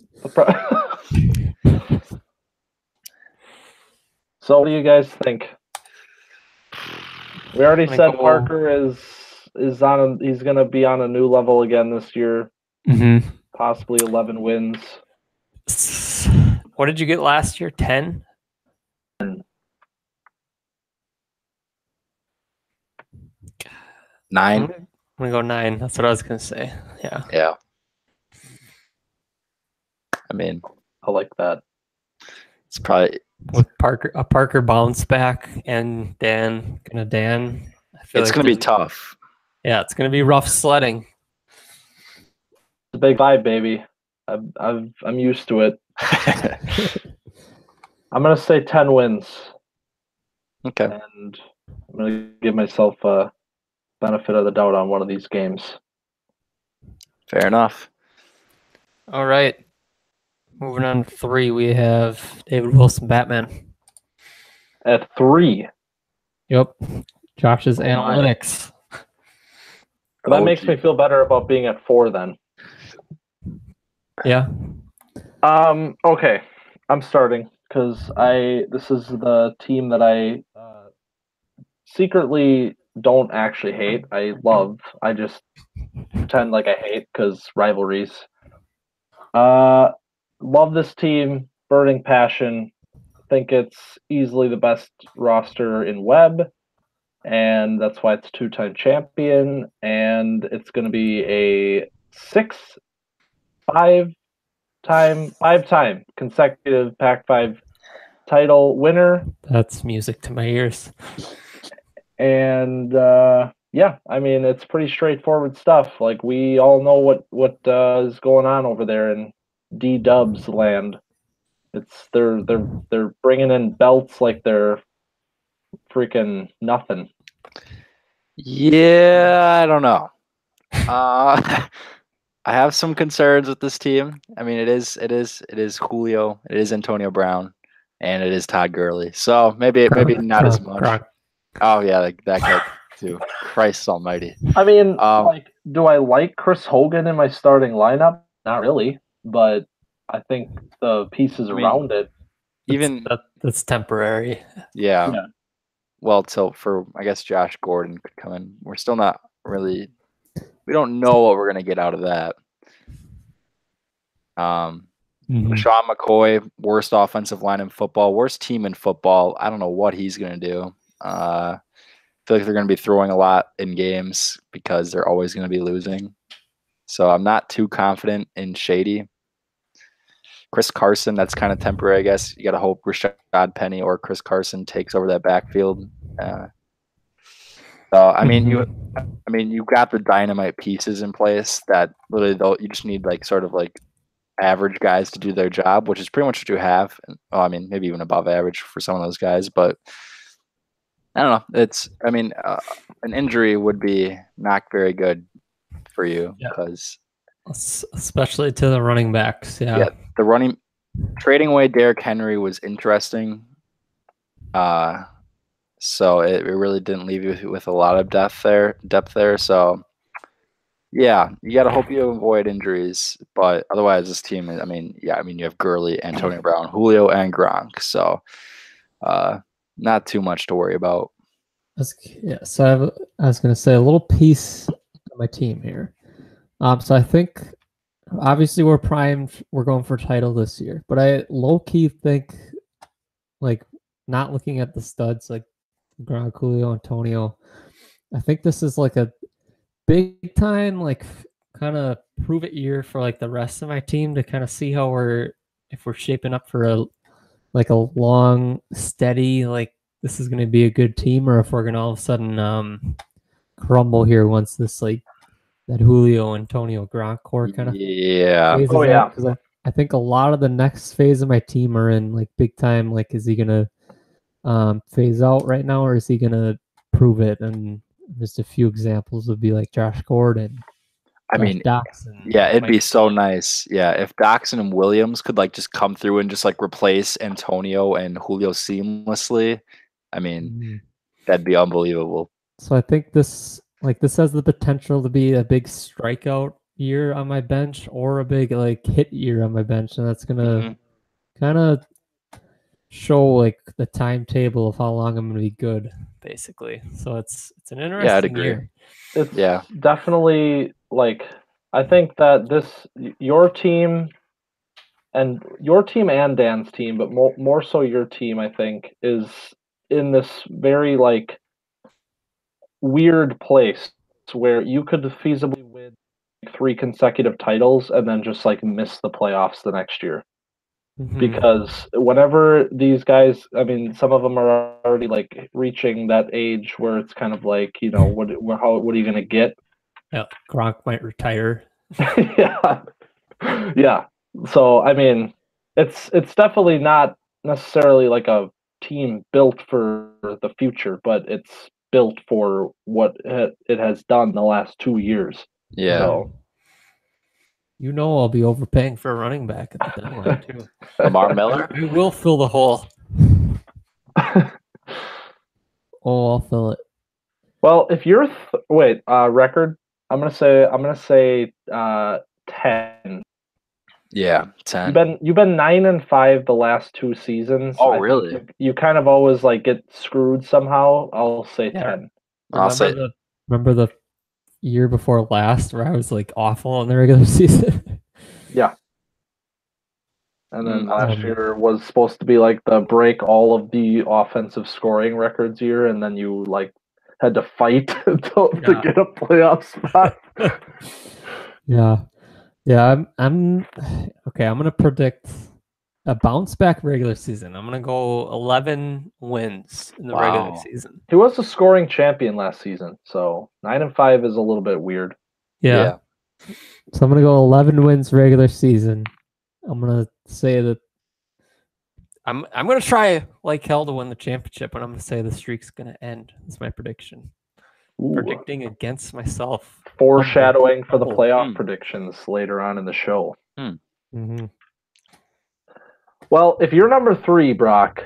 So, what do you guys think? We already said Parker is on. He's gonna be on a new level again this year. Mm-hmm. Possibly 11 wins. What did you get last year? 10? 9. I'm gonna go 9. That's what I was gonna say. Yeah. Yeah. I mean, I like that. It's probably with Parker bounce back and Dan. I feel it's gonna be tough. Yeah, it's gonna be rough sledding. It's a big vibe, baby. I'm used to it. I'm gonna say 10 wins. Okay. And I'm gonna give myself a benefit of the doubt on one of these games. Fair enough. All right. Moving on to 3, we have David Wilson, Batman. At 3. Yep. Josh's analytics. That makes me feel better about being at 4 then. Yeah. Okay. I'm starting because this is the team that I secretly don't actually hate. I love. I just pretend like I hate because rivalries. Love this team, burning passion. Think it's easily the best roster in web, and that's why it's 2-time champion, and it's going to be a 5-time consecutive Pac-5 title winner. That's music to my ears. And yeah, I mean, it's pretty straightforward stuff. Like, we all know what is going on over there in D-Dubs land. It's they're bringing in belts like they're freaking nothing. Yeah, I don't know. I have some concerns with this team. I mean, it is Julio, it is Antonio Brown, and it is Todd Gurley. So maybe not as much. Oh yeah, that guy too. Christ Almighty. I mean, do I like Chris Hogan in my starting lineup? Not really, but I think the pieces around it. That's temporary. Yeah. Well, for I guess Josh Gordon could come in. We're still not really. We don't know what we're gonna get out of that. Sean McCoy, worst offensive line in football, worst team in football. I don't know what he's gonna do. I feel like they're gonna be throwing a lot in games because they're always gonna be losing. So I'm not too confident in Shady. Chris Carson, that's kind of temporary, I guess. You got to hope Rashad Penny or Chris Carson takes over that backfield. So I mean, you got the dynamite pieces in place that literally you just need like sort of like average guys to do their job, which is pretty much what you have. I mean, maybe even above average for some of those guys, but I don't know. An injury would be not very good for you because especially to the running backs. Yeah, the trading away Derrick Henry was interesting. So it really didn't leave you with a lot of depth there. So yeah, you got to hope you avoid injuries, but otherwise this team, you have Gurley, Antonio Brown, Julio, and Gronk. So not too much to worry about. So I was going to say a little piece of my team here. So I think obviously we're primed. We're going for title this year, but I low key think, like, not looking at the studs like Gronk, Julio, Antonio, I think this is like a big time, like, kind of prove it year for like the rest of my team to kind of see how if we're shaping up for a long, steady, like, this is going to be a good team, or if we're going to all of a sudden crumble here once this, like, that Julio, Antonio, Gronk core kind of because I think a lot of the next phase of my team are in like big time. Like, is he going to phase out right now, or is he going to prove it? And just a few examples would be like Josh Gordon. Doxson, it'd be so nice. Yeah, if Doxson and Williams could like just come through and just like replace Antonio and Julio seamlessly, that'd be unbelievable. So I think this has the potential to be a big strikeout year on my bench or a big like hit year on my bench, and that's gonna kind of show like the timetable of how long I'm gonna be good, basically. So it's an interesting year. It's definitely like, I think that your team and Dan's team, but more so your team, I think, is in this very like weird place where you could feasibly win 3 consecutive titles and then just like miss the playoffs the next year. Because whenever these guys, some of them are already like reaching that age where it's kind of like, what are you gonna get? Yeah, Gronk might retire. Yeah. So it's definitely not necessarily like a team built for the future, but it's built for what it has done the last 2 years. Yeah. So, I'll be overpaying for a running back at the deadline too. Lamar Miller? We will fill the hole. I'll fill it. Well, if you're record, I'm gonna say 10. Yeah, 10. You've been 9-5 the last 2 seasons. Oh, really? You kind of always like get screwed somehow. I'll say 10. Remember the year before last where I was like awful in the regular season? Yeah. And then last year was supposed to be like the break all of the offensive scoring records year, and then you like had to fight to get a playoff spot. Yeah, I'm okay. I'm gonna predict a bounce back regular season. I'm gonna go 11 wins in the regular season. He was a scoring champion last season, so 9-5 is a little bit weird. Yeah. So I'm gonna go 11 wins regular season. I'm gonna say that I'm gonna try like hell to win the championship, and I'm gonna say the streak's gonna end. That's my prediction. Ooh. Predicting against myself. Foreshadowing for the playoff predictions later on in the show. Well, if you're number 3, Brock,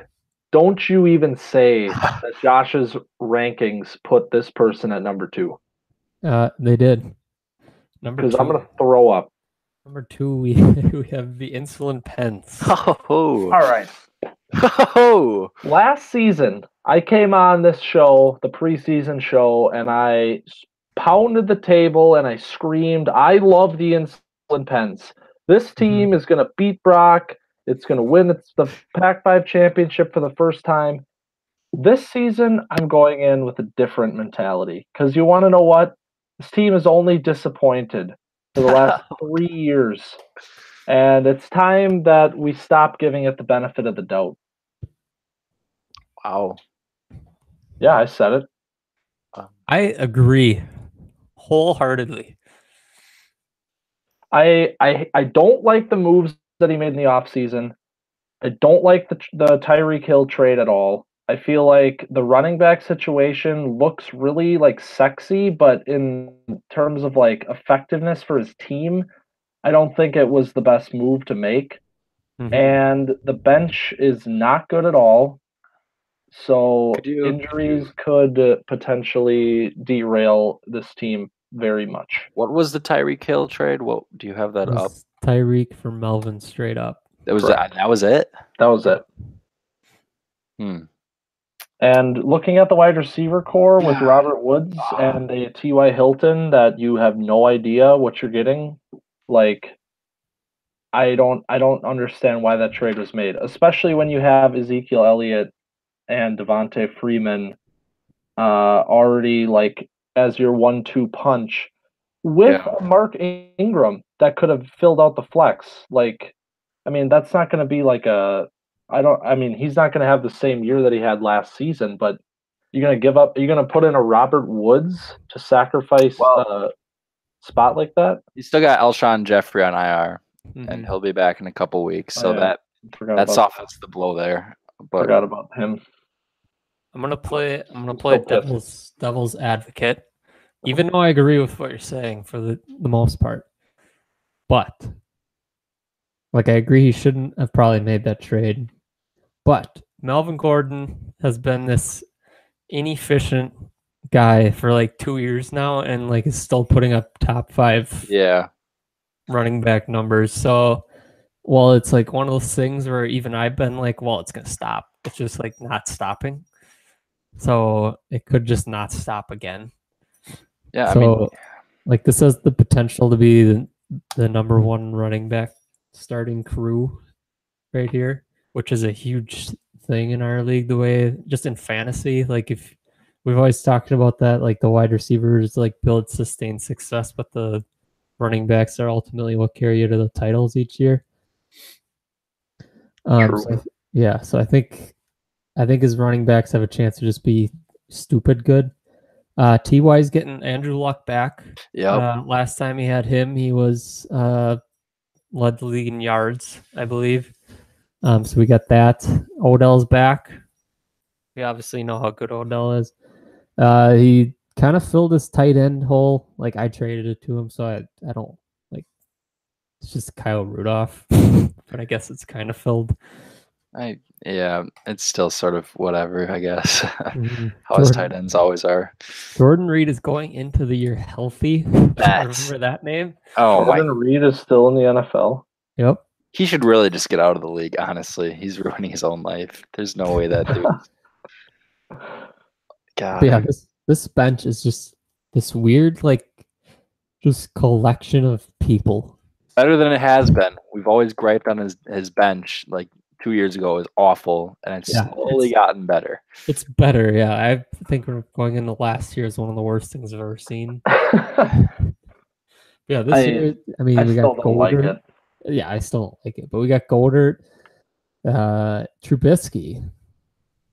don't you even say that Josh's rankings put this person at number 2. They did. Number 2. Because I'm going to throw up. Number 2, we have the insulin pens. All right. Last season, I came on this show, the preseason show, and I pounded the table and I screamed, I love the insulin pens. This team is going to beat Brock. It's going to win the Pac-5 championship for the first time. This season, I'm going in with a different mentality. Because you want to know what? This team is only disappointed for the last 3 years. And it's time that we stop giving it the benefit of the doubt. Wow. Yeah, I said it. I agree wholeheartedly. I don't like the moves that he made in the offseason. I don't like the Tyreek Hill trade at all. I feel like the running back situation looks really like sexy, but in terms of like effectiveness for his team, I don't think it was the best move to make. Mhm. And the bench is not good at all. So injuries could potentially derail this team very much. What was the Tyreek Hill trade? What do you have that It up? was Tyreek for Melvin straight up. That was Correct. that was it. That was it. And looking at the wide receiver core with Robert Woods and a T.Y. Hilton that you have no idea what you're getting, like I don't understand why that trade was made, especially when you have Ezekiel Elliott and Devontae Freeman already like as your 1-2 punch with Mark Ingram that could have filled out the flex. Like, I mean, that's not going to be like he's not going to have the same year that he had last season, but you're going to give up, you're going to put in a Robert Woods to sacrifice a spot like that? You still got Alshon Jeffrey on IR, and he'll be back in a couple weeks. So that softens the blow there. But forgot about him. I'm gonna play devil's advocate, even though I agree with what you're saying for the most part. But like I agree he shouldn't have probably made that trade. But Melvin Gordon has been this inefficient guy for like 2 years now and like is still putting up top 5 running back numbers. So well, it's like one of those things where even I've been like, well, it's gonna stop. It's just like not stopping. So it could just not stop again. Yeah, so like this has the potential to be the number 1 running back starting crew right here, which is a huge thing in our league. The way just in fantasy, like if we've always talked about that, like the wide receivers like build sustained success, but the running backs are ultimately what carry you to the titles each year. So I think his running backs have a chance to just be stupid good. Ty is getting Andrew Luck back. Last time he had him, he was led the league in yards, I believe. So we got that. Odell's back. We obviously know how good Odell is. He kind of filled his tight end hole. Like I traded it to him, so I don't like. It's just Kyle Rudolph, but I guess it's kind of filled. It's still sort of whatever, I guess. How his tight ends always are. Jordan Reed is going into the year healthy. Remember that name? Jordan Reed is still in the NFL. Yep. He should really just get out of the league, honestly. He's ruining his own life. There's no way that dude. God. Yeah, this bench is just this weird, like, just collection of people. Better than it has been. We've always griped on his bench. Like 2 years ago, it was awful, and it's slowly gotten better. It's better, yeah. I think we're going into last year is one of the worst things I've ever seen. Yeah, this year, I mean, we got Goldert. Yeah, I still don't like it, but we got Goldert, Trubisky,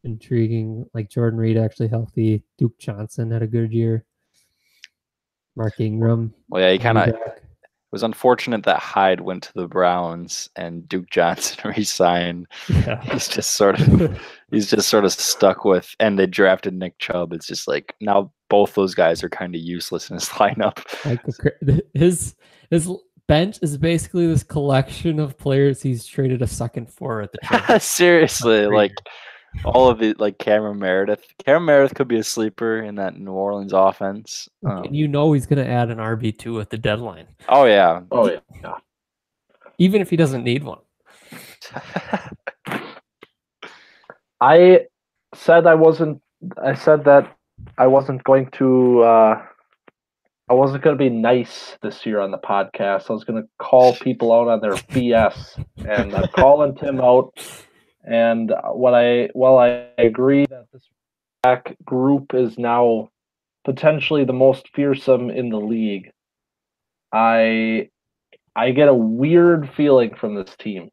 intriguing. Like Jordan Reed actually healthy. Duke Johnson had a good year. Mark Ingram. Well, yeah, he kind of. It was unfortunate that Hyde went to the Browns and Duke Johnson re-signed. Yeah. He's just sort of stuck with, and they drafted Nick Chubb. It's just like now both those guys are kind of useless in his lineup. Like his bench is basically this collection of players he's traded a second for at the trade. Seriously, like all of it, like Cameron Meredith. Cameron Meredith could be a sleeper in that New Orleans offense. And you know he's going to add an RB2 at the deadline. Oh, yeah. Even if he doesn't need one. I said that I wasn't going to be nice this year on the podcast. I was going to call people out on their BS, and I'm calling Tim out. And while I agree that this back group is now potentially the most fearsome in the league, I I get a weird feeling from this team.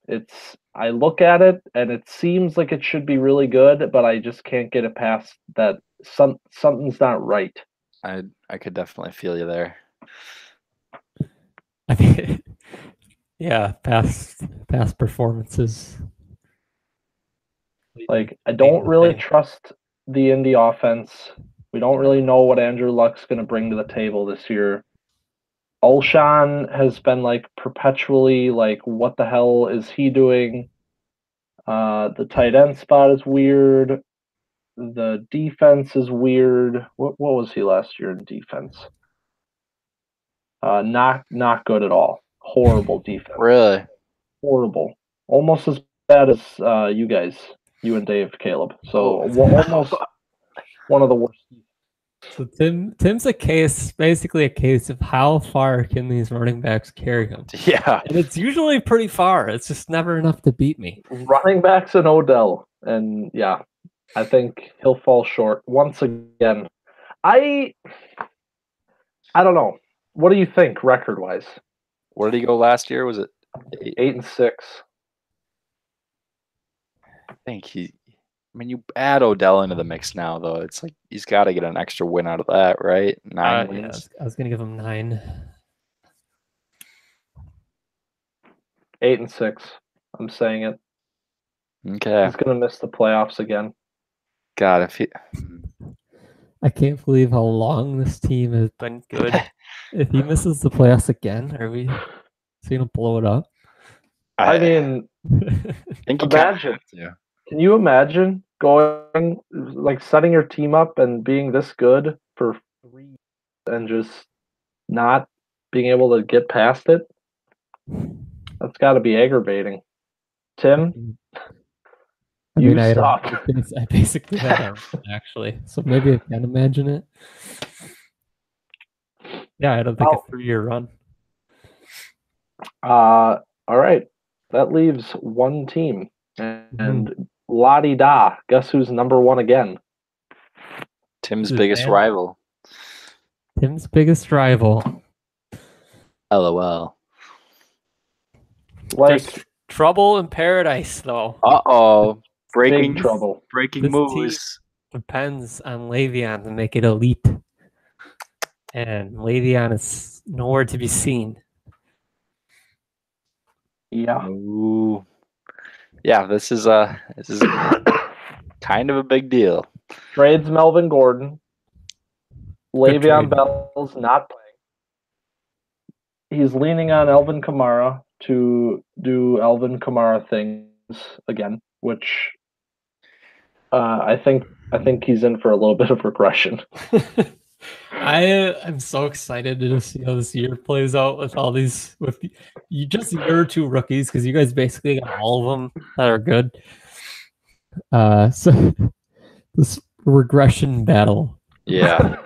I look at it and it seems like it should be really good, but I just can't get it past that something's not right. I could definitely feel you there. I mean, yeah, past performances. Like, I don't really trust the Indy offense. We don't really know what Andrew Luck's going to bring to the table this year. Alshon has been like perpetually like, what the hell is he doing? The tight end spot is weird. The defense is weird. What was he last year in defense? Not good at all. Horrible defense. Really? Horrible. Almost as bad as you and Dave, Caleb. So almost one of the worst. So Tim's basically a case of how far can these running backs carry him? Yeah. And it's usually pretty far. It's just never enough to beat me. Running backs and Odell. And yeah, I think he'll fall short once again. I don't know. What do you think record-wise? Where did he go last year? Was it 8-6? I think you add Odell into the mix now, though. It's like he's got to get an extra win out of that, right? 9 wins. Yeah, I was going to give him 9. 8-6. I'm saying it. Okay. He's going to miss the playoffs again. God, if he... I can't believe how long this team has been good. If he misses the playoffs again, is he going to blow it up? I mean, imagine. Can you imagine going, like, setting your team up and being this good for 3 years and just not being able to get past it? That's got to be aggravating. Tim, suck. I basically had actually, so maybe I can imagine it. Yeah, I don't think a 3-year run. All right, that leaves one team, and la-di-da, guess who's number 1 again? Tim's biggest rival. Tim's biggest rival. LOL. Like, there's trouble in paradise, though. Big breaking Team moves. depends on Le'Veon to make it elite, and Le'Veon is nowhere to be seen. Yeah. Ooh. Yeah, this is kind of a big deal. Trades Melvin Gordon. Le'Veon Bell's not playing. He's leaning on Alvin Kamara to do Alvin Kamara things again, which I think he's in for a little bit of regression. I'm so excited to see how this year plays out with all these, with you just your 2 rookies, because you guys basically got all of them that are good. So this regression battle. Yeah.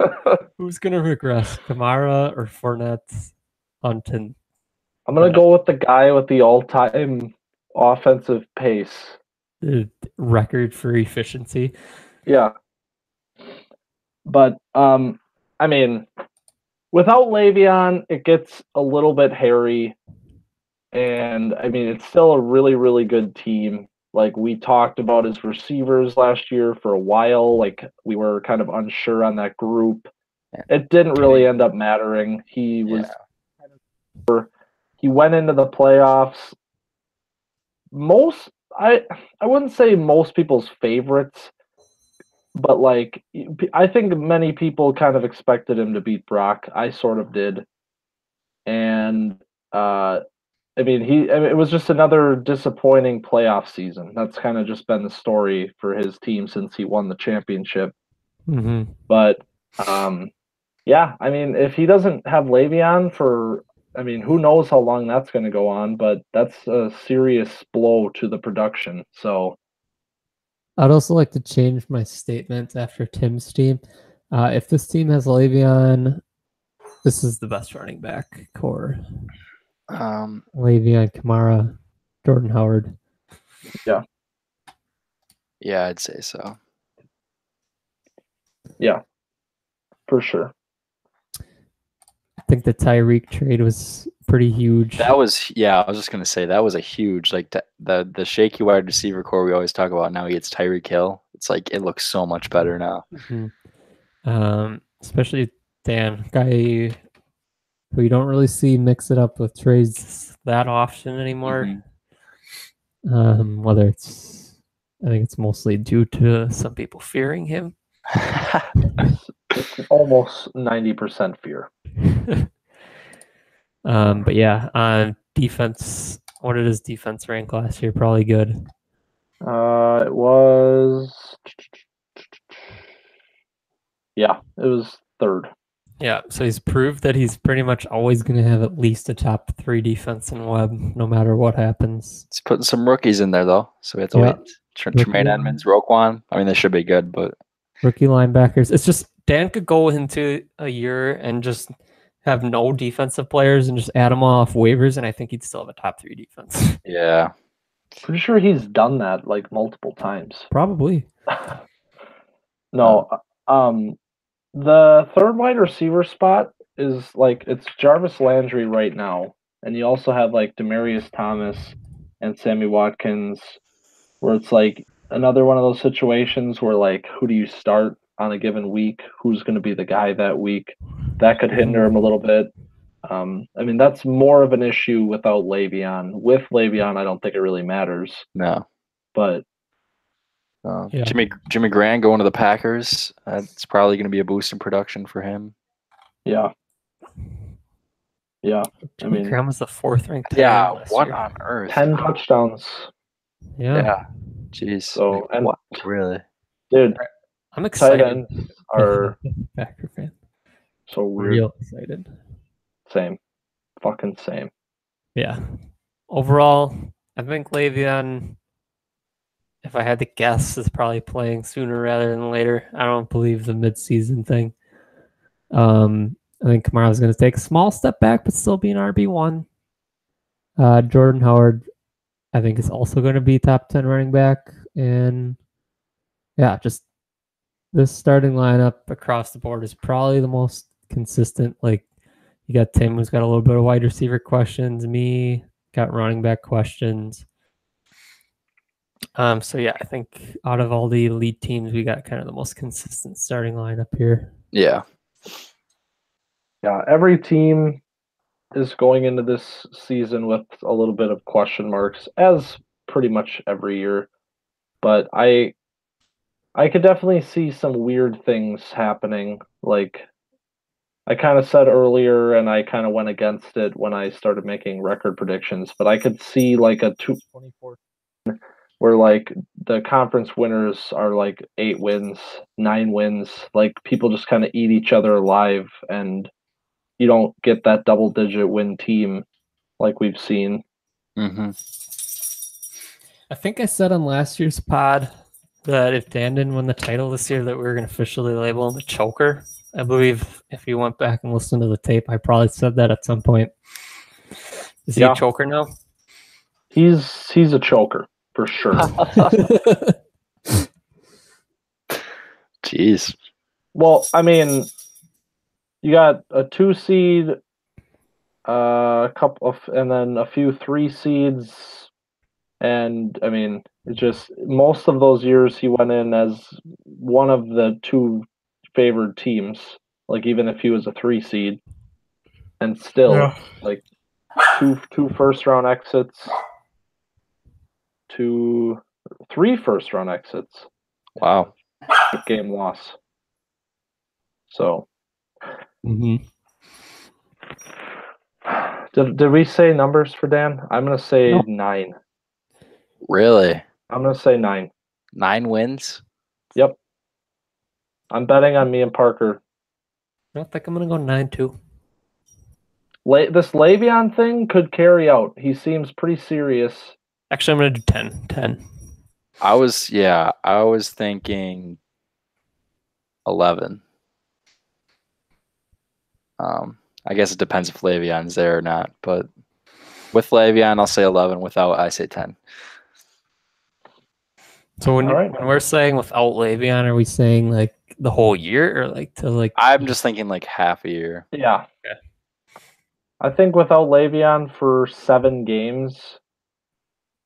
Who's gonna regress, Kamara or Fournette? Hunton. I'm gonna go with the guy with the all-time offensive pace. The record for efficiency. Yeah. But I mean, without Le'Veon, it gets a little bit hairy. And I mean, it's still a really, really good team. Like, we talked about his receivers last year for a while. Like, we were kind of unsure on that group. It didn't really end up mattering. He went into the playoffs. I wouldn't say most people's favorites, but like, I think many people kind of expected him to beat Brock. I sort of did. And I mean, it was just another disappointing playoff season. That's kind of just been the story for his team since he won the championship. Mm-hmm. But yeah, I mean, if he doesn't have Le'Veon I mean, who knows how long that's going to go on, but that's a serious blow to the production. So I'd also like to change my statement after Tim's team. If this team has Le'Veon, this is the best running back core. Le'Veon, Kamara, Jordan Howard. Yeah. Yeah, I'd say so. Yeah, for sure. I think the Tyreek trade was pretty huge. That was, I was just gonna say that was a huge, like, the shaky wide receiver core we always talk about. Now he gets Tyreek Hill. It's like it looks so much better now. Especially Dan, guy who you don't really see mix it up with trades that often anymore. Whether it's, I think it's mostly due to some people fearing him. It's almost 90% fear. But yeah, on defense, what did his defense rank last year? Probably good. It was, it was third. Yeah, so he's proved that he's pretty much always going to have at least a top 3 defense in Webb, no matter what happens. He's putting some rookies in there though, so we have to wait. Tremaine Edmonds, Roquan. I mean, they should be good, but rookie linebackers. It's just Dan could go into a year and just have no defensive players and just add them off waivers, and I think he'd still have a top 3 defense. Yeah, pretty sure he's done that like multiple times. Probably. No, the third wide receiver spot is like it's Jarvis Landry right now, and you also have like Demaryius Thomas and Sammy Watkins, where it's like another one of those situations where like who do you start on a given week? Who's going to be the guy that week? That could hinder him a little bit. I mean, that's more of an issue without Le'Veon. With Le'Veon, I don't think it really matters. No, but Jimmy Graham going to the Packers. It's probably going to be a boost in production for him. Yeah. Jimmy Graham was the 4th ranked. Yeah, what on earth? 10 touchdowns. Yeah. Jeez. So and what? Really, dude, I'm excited. Tight ends are Packer fan. So weird. Real excited. Same. Fucking same. Yeah. Overall, I think Le'Veon, if I had to guess, is probably playing sooner rather than later. I don't believe the midseason thing. I think Kamara's going to take a small step back, but still be an RB1. Jordan Howard, I think, is also going to be top 10 running back. And yeah, just this starting lineup across the board is probably the most consistent. Like, you got Tim, who's got a little bit of wide receiver questions. Me, got running back questions. So yeah, I think out of all the elite teams, we got kind of the most consistent starting lineup here. Yeah. Yeah, every team is going into this season with a little bit of question marks, as pretty much every year. But I could definitely see some weird things happening. Like I kind of said earlier, and I kind of went against it when I started making record predictions, but I could see like a 24 where like the conference winners are like 8 wins, 9 wins. Like people just kind of eat each other alive, and you don't get that double-digit win team like we've seen. Mm-hmm. I think I said on last year's pod that if Dan didn't win the title this year, that we were going to officially label him a choker. I believe if you went back and listened to the tape, I probably said that at some point. Is he a choker now? He's a choker for sure. Jeez. Well, I mean, you got a 2 seed, a couple of, and then a few 3 seeds, and I mean, it just most of those years he went in as one of the 2 favored teams. Like even if he was a 3 seed, and still like two first round exits, 3 first round exits. Wow. Game loss. So. Mm-hmm. Did we say numbers for Dan? I'm gonna say 9. Really? I'm gonna say 9. 9 wins? Yep. I'm betting on me and Parker. I don't think I'm gonna go 9-2. This Le'Veon thing could carry out. He seems pretty serious. Actually, I'm gonna do 10. 10. I was thinking 11. I guess it depends if Le'Veon's there or not, but with Le'Veon, I'll say 11. Without, I say 10. So when we're saying without Le'Veon, are we saying like the whole year or like to like? I'm just thinking like half a year. Yeah. I think without Le'Veon for 7 games,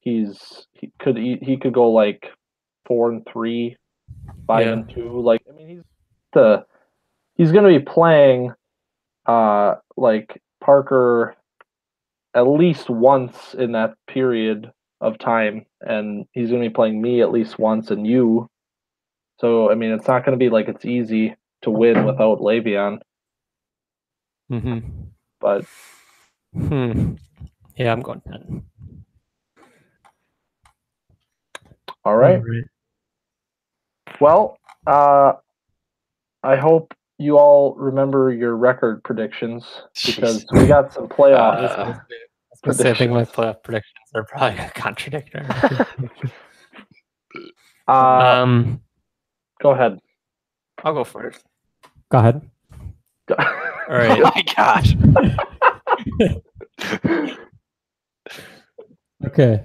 he could go like 4-3, 5-2. Like, I mean, he's going to be playing like Parker at least once in that period of time, and he's going to be playing me at least once and you. So, I mean, it's not going to be like it's easy to win without Le'Veon. But yeah, I'm going 10. All right. Well, I hope you all remember your record predictions because we got some playoff predictions. I think my playoff predictions are probably going to contradict our record predictions. Go ahead. I'll go first. Go ahead. All right. Oh my gosh. Okay.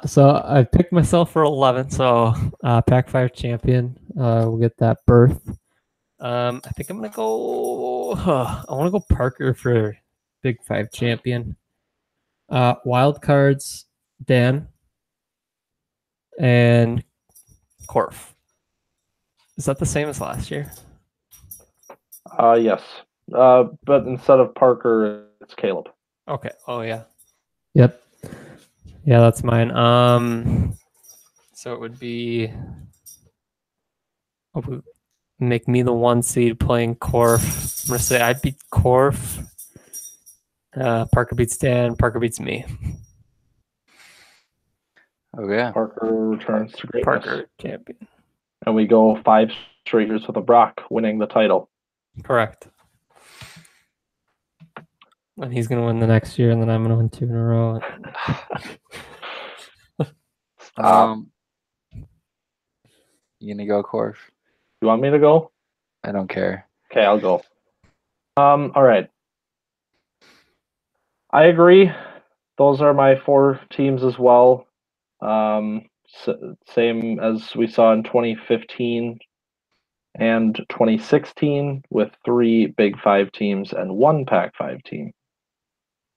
So I picked myself for 11. So Pac-5 champion. We'll get that berth. I think I'm gonna go. I want to go Parker for Big 5 champion. Wild cards, Dan and Corf. Is that the same as last year? Yes. But instead of Parker, it's Caleb. Okay. Oh yeah. Yep. Yeah, that's mine. So it would be make me the 1 seed playing Corf. I'm gonna say I beat Corf. Parker beats Dan. Parker beats me. Okay. Parker returns to greatness. Parker champion. And we go 5 straight years with a Brock winning the title. Correct. And he's gonna win the next year, and then I'm gonna win 2 in a row. You gonna go, Corf? You want me to go? I don't care. Okay, I'll go. All right. I agree. Those are my 4 teams as well. Same as we saw in 2015 and 2016 with 3 Big 5 teams and 1 Pac-5 team.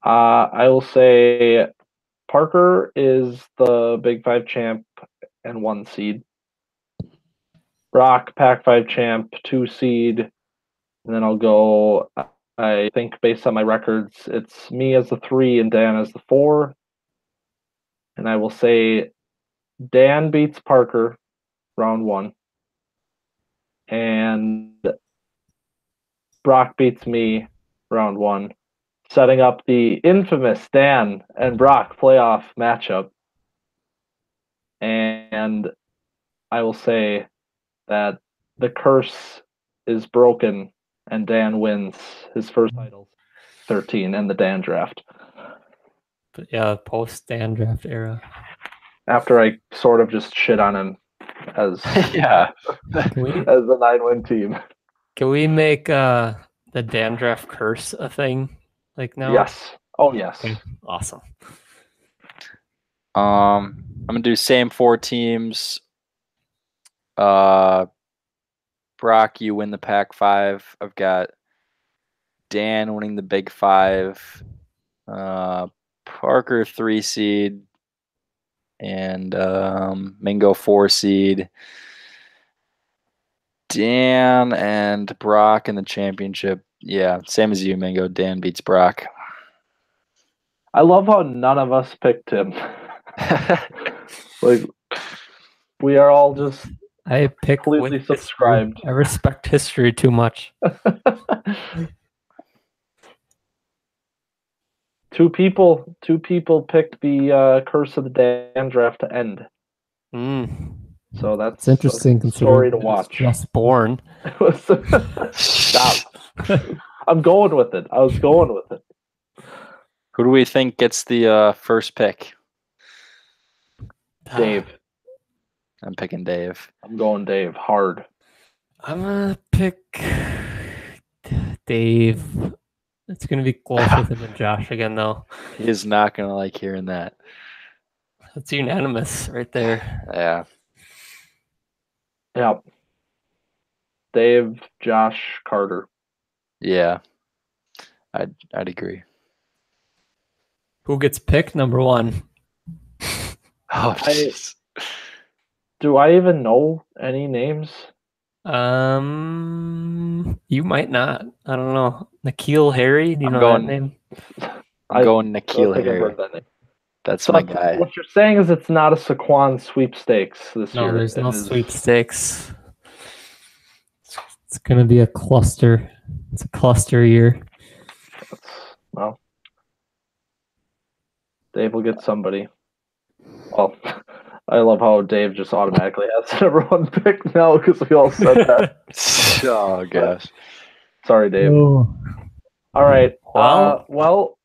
I will say Parker is the Big 5 champ and 1 seed. Brock, Pac-5 champ, 2 seed. And then I'll go, I think based on my records, it's me as the 3 and Dan as the 4. And I will say Dan beats Parker round 1. And Brock beats me round 1, setting up the infamous Dan and Brock playoff matchup. And I will say that the curse is broken and Dan wins his first title, 13, in the Dan draft. But yeah, post Dan draft era. After I sort of just shit on him as as the 9-win team. Can we make the Dan draft curse a thing like now? Yes. Oh yes. Okay. Awesome. I'm gonna do same 4 teams. Brock, you win the Pac-5. I've got Dan winning the Big 5. Parker 3 seed. And Mingo 4 seed. Dan and Brock in the championship. Yeah, same as you, Mingo. Dan beats Brock. I love how none of us picked him. Like, we are all just I pick completely subscribed. I respect history too much. Two people picked the Curse of the Dan draft to end. So that's interesting. A story to watch. Just born. Stop. I'm going with it. I was going with it. Who do we think gets the first pick? Dave. I'm picking Dave. I'm going Dave hard. I'm gonna pick Dave. It's gonna be close with him and Josh again, though. He is not gonna like hearing that. That's unanimous right there. Yeah. Yep. Dave, Josh, Carter. Yeah. I'd agree. Who gets picked number 1? Oh, jeez. Do I even know any names? You might not. I don't know. N'Keal Harry. Do you know that name? I'm going N'Keal think I've Harry. heard that name. That's my guy. What you're saying is it's not a Saquon sweepstakes this year. No, there's no sweepstakes. It's going to be a cluster. It's a cluster year. Well, Dave will get somebody. Well, I love how Dave just automatically has the number 1 pick now because we all said that. Oh, gosh. Sorry, Dave. Oh. All right. Well,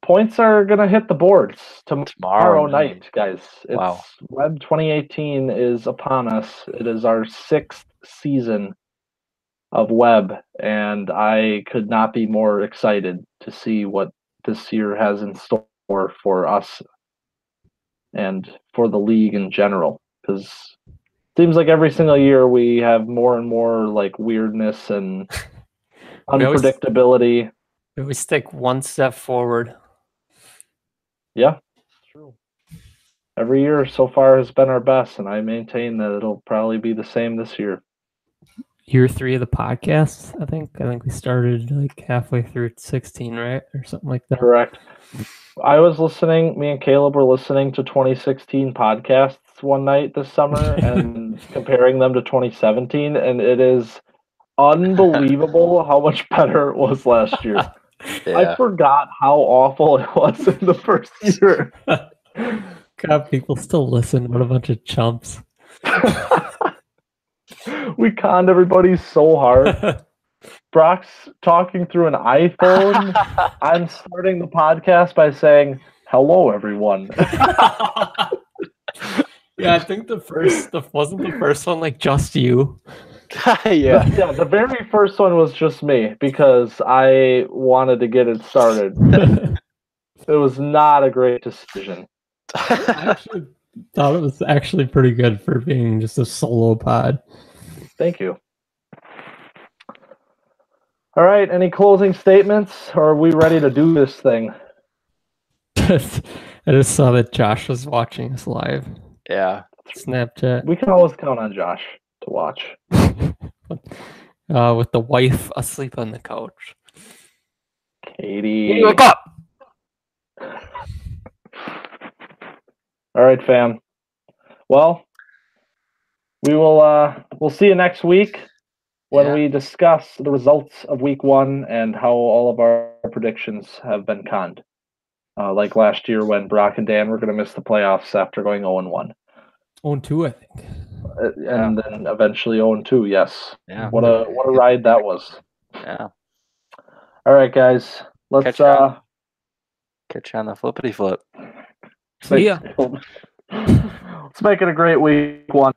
points are going to hit the boards tomorrow night, guys. It's Web 2018 is upon us. It is our 6th season of Web, and I could not be more excited to see what this year has in store for us and for the league in general, because it seems like every single year we have more and more like weirdness and unpredictability. We always take one step forward. Yeah, true. Every year so far has been our best, and I maintain that it'll probably be the same this year. Year 3 of the podcast, I think we started like halfway through 16, right? Or something like that. Correct. I was listening, me and Caleb were listening to 2016 podcasts one night this summer and comparing them to 2017, and it is unbelievable how much better it was last year. Yeah. I forgot how awful it was in the first year. God, people still listen. What a bunch of chumps. We conned everybody so hard. Brock's talking through an iPhone. I'm starting the podcast by saying, "Hello, everyone." Yeah, I think wasn't the first one like just you. Yeah, the very first one was just me because I wanted to get it started. It was not a great decision. I actually thought it was actually pretty good for being just a solo pod. Thank you. All right, any closing statements, or are we ready to do this thing? I just saw that Josh was watching us live. Yeah. Snapchat. We can always count on Josh to watch. With the wife asleep on the couch. Katie. Wake up! All right, fam. Well, we'll see you next week when we discuss the results of week 1 and how all of our predictions have been conned. Like last year when Brock and Dan were going to miss the playoffs after going 0-1. 0-2, I think. And then eventually 0-2, yes. Yeah. What a ride that was. Yeah. All right, guys. Let's catch you on the flippity flip. See ya. Let's make it a great week 1.